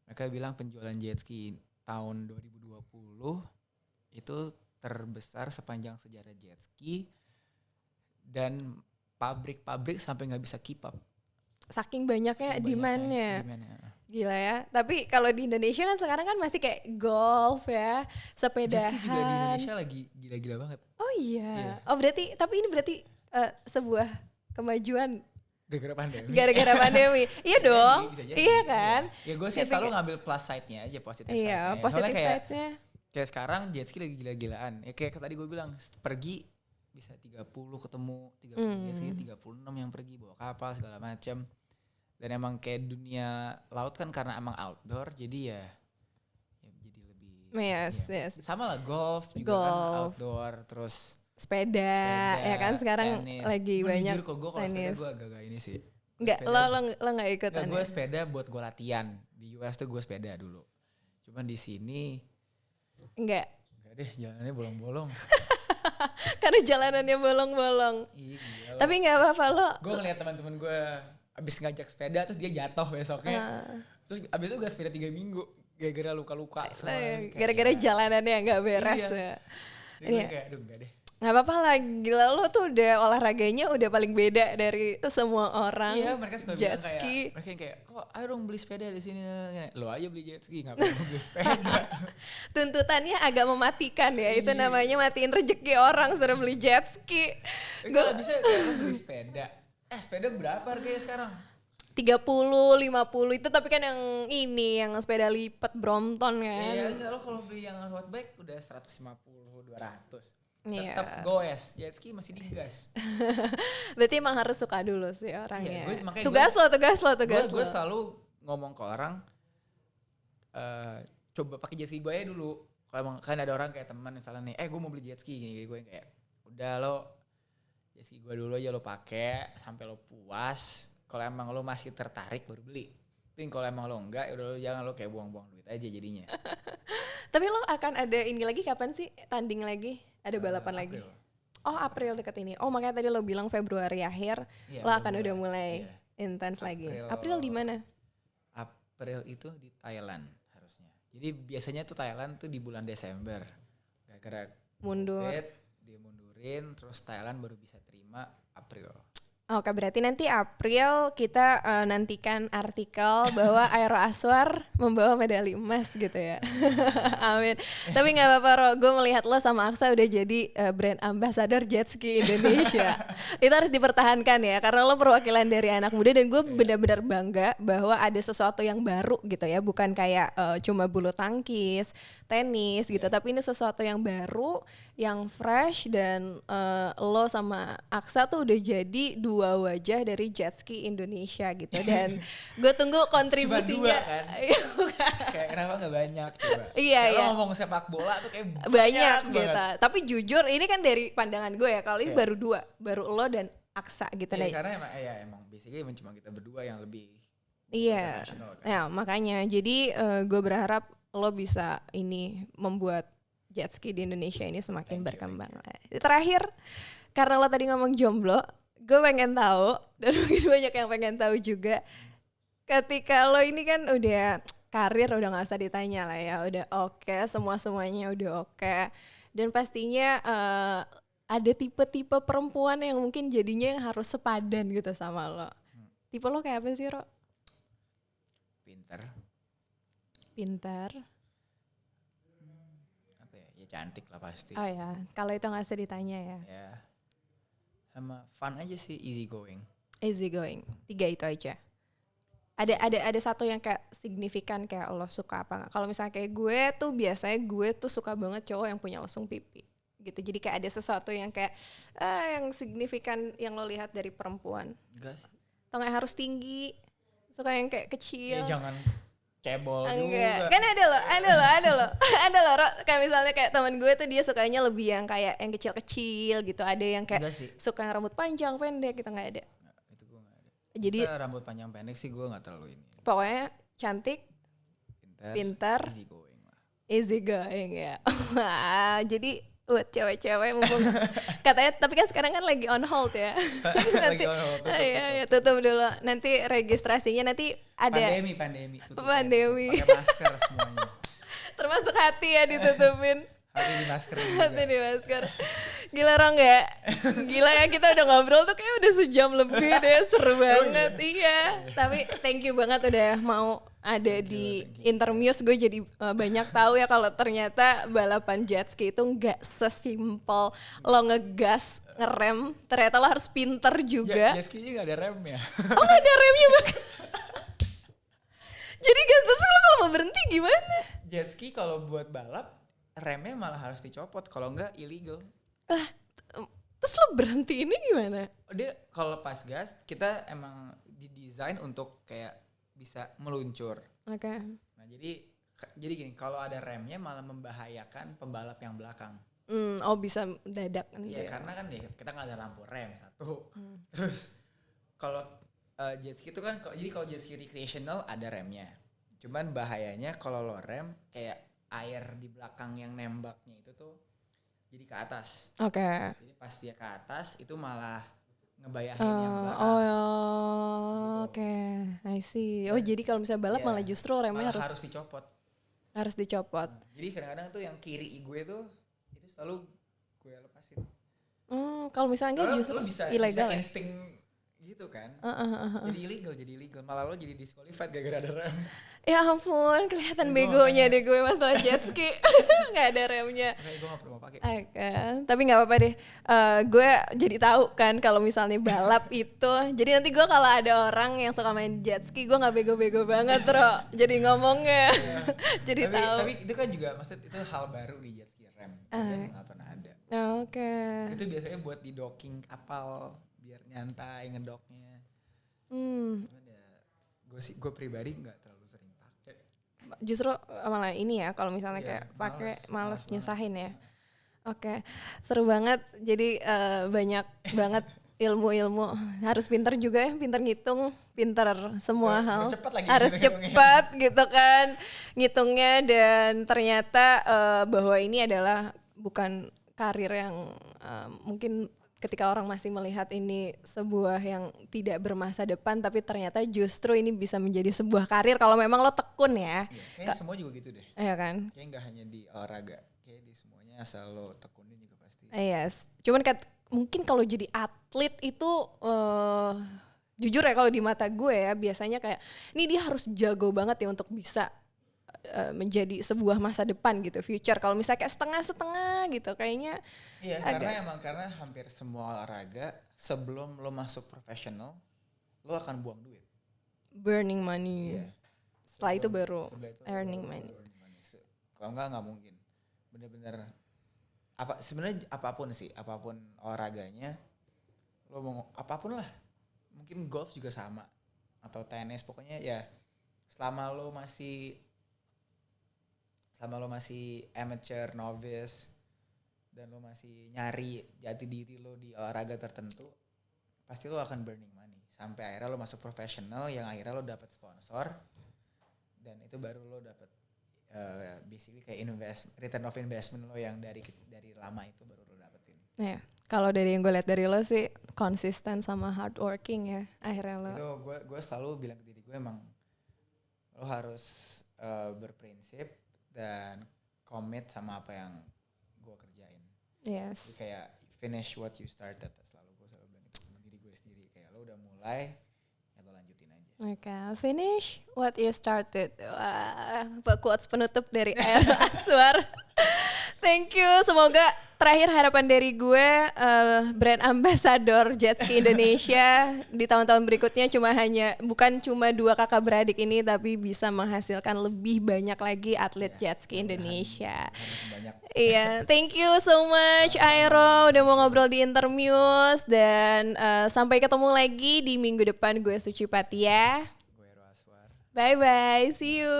Mereka bilang penjualan jet ski tahun 2020 itu terbesar sepanjang sejarah jet ski, dan pabrik-pabrik sampai nggak bisa keep up. Saking banyaknya demand-nya. Gila ya. Tapi kalau di Indonesia kan sekarang kan masih kayak golf ya, sepedahan. Jet ski juga di Indonesia lagi gila-gila banget. Oh iya. Oh berarti, tapi ini berarti sebuah kemajuan gara-gara pandemi. Iya dong. Iya kan? Ya gue sih selalu ngambil plus side-nya aja, positive side-nya. Iya, positive side-nya. Kayak sekarang jet ski lagi gila-gilaan. Ya kayak tadi gue bilang, pergi bisa 30 ketemu, 30 jet ski, 36 yang pergi bawa kapal segala macam. Dan emang kayak dunia laut kan karena emang outdoor, jadi ya jadi lebih. Yes. Sama lah golf juga kan outdoor, terus sepeda ya kan sekarang tenis. Lagi banyak jujur kok gue kalau sepeda gue agak ini sih. Enggak, lo nggak ikutan. Gue sepeda buat gue latihan. Di US tuh gue sepeda dulu. Cuman di sini enggak deh, jalannya bolong-bolong. Karena jalanannya bolong-bolong. Iya, tapi nggak apa-apa lo. Gue ngeliat teman-teman gue abis ngajak sepeda terus dia jatuh besoknya. Terus abis itu gue sepeda 3 minggu gara-gara luka-luka. Gara-gara jalanannya nggak beres. Iya. Ya. Gue kayak aduh enggak deh. Gak apa-apa lah, gila lo tuh udah olahraganya udah paling beda dari semua orang. Iya, mereka suka jet bilang ski. Mereka kayak, kok ayo dong beli sepeda di sini. Lo aja beli jet ski, ngapain lo beli sepeda. Tuntutannya agak mematikan ya, itu namanya matiin rezeki orang suruh beli jet ski. Gak bisa kayak lo beli sepeda. Sepeda berapa harganya sekarang? 30, 50 itu tapi kan yang ini, yang sepeda lipat Brompton kan. Iya, lo kalau beli yang road bike udah 150, 200. Iya. Tetap goes, jet ski masih digas. Berarti emang harus suka dulu sih orangnya. Iya, Tugas lo. Gue selalu ngomong ke orang, coba pakai jet ski gue aja dulu. Kalau emang kan ada orang kayak teman misalnya nih, gue mau beli jet ski gini, gue yang kayak udah lo jet ski gue dulu aja lo pakai sampai lo puas. Kalau emang lo masih tertarik baru beli. Tapi kalau emang lo enggak, ya udah lo jangan lo kayak buang-buang duit aja jadinya. Tapi lo akan ada ini lagi kapan sih tanding lagi? Ada balapan lagi? April. Oh April deket ini. Oh makanya tadi lo bilang Februari akhir Iya, lo akan udah mulai iya. intens lagi. April. April di mana? April itu di Thailand harusnya. Jadi biasanya tuh Thailand tuh di bulan Desember. Gara-gara Mundur. COVID, dia mundurin, terus Thailand baru bisa terima April. Oke, berarti nanti April kita nantikan artikel bahwa Aero Aswar membawa medali emas gitu ya. Amin. Tapi nggak apa-apa Ro, gue melihat lo sama Aksa udah jadi brand ambassador jet ski Indonesia. Itu harus dipertahankan ya, karena lo perwakilan dari anak muda dan gue benar-benar bangga bahwa ada sesuatu yang baru gitu ya, bukan kayak cuma bulu tangkis, tenis gitu, tapi ini sesuatu yang baru, yang fresh dan lo sama Aksa tuh udah jadi dua wajah dari jet ski Indonesia gitu dan gue tunggu kontribusinya. Cuma 2 kan? Kayak kenapa nggak banyak coba? Iya, kayak iya. lo ngomong sepak bola tuh kayak banyak gitu. banget. Tapi jujur ini kan dari pandangan gue ya, kalau ini Iya. baru 2, baru lo dan Aksa gitu. Iya, Nah, karena emang basically emang cuma kita berdua yang lebih iya. international kan. Nah, makanya jadi gue berharap lo bisa ini membuat jet ski di Indonesia ini semakin Thank you, berkembang. Terakhir, karena lo tadi ngomong jomblo, gue pengen tahu dan mungkin banyak yang pengen tahu juga. Ketika lo ini kan udah karir udah nggak usah ditanya lah ya, udah oke, semuanya udah oke. Dan pastinya ada tipe-tipe perempuan yang mungkin jadinya yang harus sepadan gitu sama lo. Tipe lo kayak apa sih Ro? Pintar. Apa ya? Ya cantik lah pasti. Oh ya, kalau itu nggak usah ditanya ya. Ya. Sama fun aja sih, easy going. Easy going. 3 itu aja. Ada satu yang kayak signifikan kayak lo suka apa nggak? Kalau misalnya kayak gue tuh biasanya gue tuh suka banget cowok yang punya lesung pipi gitu. Jadi kayak ada sesuatu yang kayak yang signifikan yang lo lihat dari perempuan. Enggak sih. Atau nggak harus tinggi, suka yang kayak kecil. Ya jangan cebol Enggak, juga. kan ada loh, Ro. Kayak misalnya kayak teman gue tuh dia sukanya lebih yang kayak yang kecil-kecil gitu. Ada yang kayak Enggak sih. suka yang rambut panjang, pendek gitu, nggak ada. Nggak, itu gue nggak ada. Jadi Masa rambut panjang pendek sih gue nggak terlalu ini. pokoknya cantik, pintar, easy going lah. easy going ya. Wah, jadi buat cewek-cewek mumpung katanya, tapi kan sekarang kan lagi on hold ya. Lagi on hold, tutup, Iya, tutup dulu. Nanti registrasinya nanti ada Pandemi. Tutup Pandemi. Pakai masker semuanya. termasuk hati ya ditutupin. Hati di masker Hati juga. di masker. Gila Rong ya. Gila ya, kita udah ngobrol tuh kayak udah sejam lebih deh. Seru banget. Iya. Tapi thank you banget udah mau ada di Intermuse. Gue jadi banyak tahu ya kalau ternyata balapan jet ski itu nggak sesimpel lo ngegas, ngerem. Ternyata lo harus pinter juga. Jet ski nggak ada rem ya. Oh nggak ada remnya bahkan. Jadi gas, terus lo kalau mau berhenti gimana? Jet ski kalau buat balap remnya malah harus dicopot, kalau enggak illegal. Lah, terus lo berhenti ini gimana? Dia kalau pas gas kita emang didesain untuk kayak bisa meluncur. Oke. Nah jadi gini, kalau ada remnya malah membahayakan pembalap yang belakang. Oh bisa dadak kan Iya, dia. karena kan kita nggak ada lampu rem satu. Terus kalau jet ski itu kan jadi kalau jet ski recreational ada remnya. Cuman bahayanya kalau lo rem kayak air di belakang yang nembaknya itu tuh jadi ke atas. Oke. Jadi pas dia ke atas itu malah ngebayahin yang belakang. Oke. I see. Oh jadi kalau misalnya balap Iya, malah justru remnya malah harus dicopot. harus dicopot. Jadi kadang-kadang tuh yang kiri gue tuh itu selalu gue lepasin. Kalau misalnya enggak Kalau justru lo bisa ilegal. Ya? insting gitu kan. Jadi illegal. Malah lo jadi disqualified gara-gara ada rem. Ya ampun, kelihatan Gue begonya makanya- deh gue masalah jet ski. Nggak ada remnya. Makanya gue gak perlu mau pakai. Oke, tapi nggak apa-apa deh. Gue jadi tahu kan kalau misalnya balap itu. Jadi nanti gue kalau ada orang yang suka main jet ski, gue nggak bego-bego banget, Ro. Jadi ngomongnya. Jadi tahu. Tapi itu kan juga maksudnya itu hal baru di jet ski rem. Yang gak pernah ada. Oke. Itu biasanya buat di docking kapal biar nyantai ngedoknya. Hmm. Cuman ya gue pribadi nggak terlalu sering pakai. justru malah ini ya kalau misalnya Iya, kayak pakai males males banget. nyusahin ya. Oke, seru banget. Jadi banyak banget ilmu-ilmu. Harus pinter juga ya, pinter ngitung, pinter semua hal. Harus cepat lagi Harus ngitungnya. cepat gitu kan ngitungnya, dan ternyata bahwa ini adalah bukan karir yang mungkin ketika orang masih melihat ini sebuah yang tidak bermasa depan, tapi ternyata justru ini bisa menjadi sebuah karir kalau memang lo tekun ya. Iya, kayaknya semua juga gitu deh. Iya kan? Kayaknya nggak hanya di olahraga, kayak di semuanya asal lo tekunin juga pasti. Yes. Cuman mungkin kalau jadi atlet itu jujur ya kalau di mata gue ya biasanya kayak ini dia harus jago banget ya untuk bisa menjadi sebuah masa depan gitu, future. Kalau misalnya kayak setengah-setengah gitu kayaknya Iya, karena hampir semua olahraga sebelum lo masuk profesional, lo akan buang duit. burning money. Iya. Setelah itu baru Setelah itu earning baru money. earning money. Kalau nggak mungkin. Bener-bener sebenarnya apapun olahraganya, lo mau apapun lah. Mungkin golf juga sama atau tenis, pokoknya ya selama lo masih amateur, novice, dan lo masih nyari jati diri lo di olahraga tertentu, pasti lo akan burning money sampai akhirnya lo masuk profesional yang akhirnya lo dapat sponsor, dan itu baru lo dapat basically kayak return of investment lo yang dari lama itu baru lo dapetin. Ya, kalau dari yang gue lihat dari lo sih konsisten sama hardworking ya akhirnya lo. Itu gue selalu bilang ke diri gue, emang lo harus berprinsip dan commit sama apa yang gue kerjain. Yes. Jadi kayak finish what you started, gue selalu bilang itu sama diri gue sendiri, kayak lo udah mulai ya lo lanjutin aja. Oke, finish what you started. Wah, quotes penutup dari Aero Aswar. Thank you. Semoga terakhir harapan dari gue brand ambassador jet ski Indonesia di tahun-tahun berikutnya bukan cuma 2 kakak beradik ini, tapi bisa menghasilkan lebih banyak lagi atlet jet ski Indonesia. Banyak. Iya, thank you so much Aero udah mau ngobrol di Intermuse, dan sampai ketemu lagi di minggu depan. Gue Suci Patia. Gue Ero Aswar. Bye bye, see you.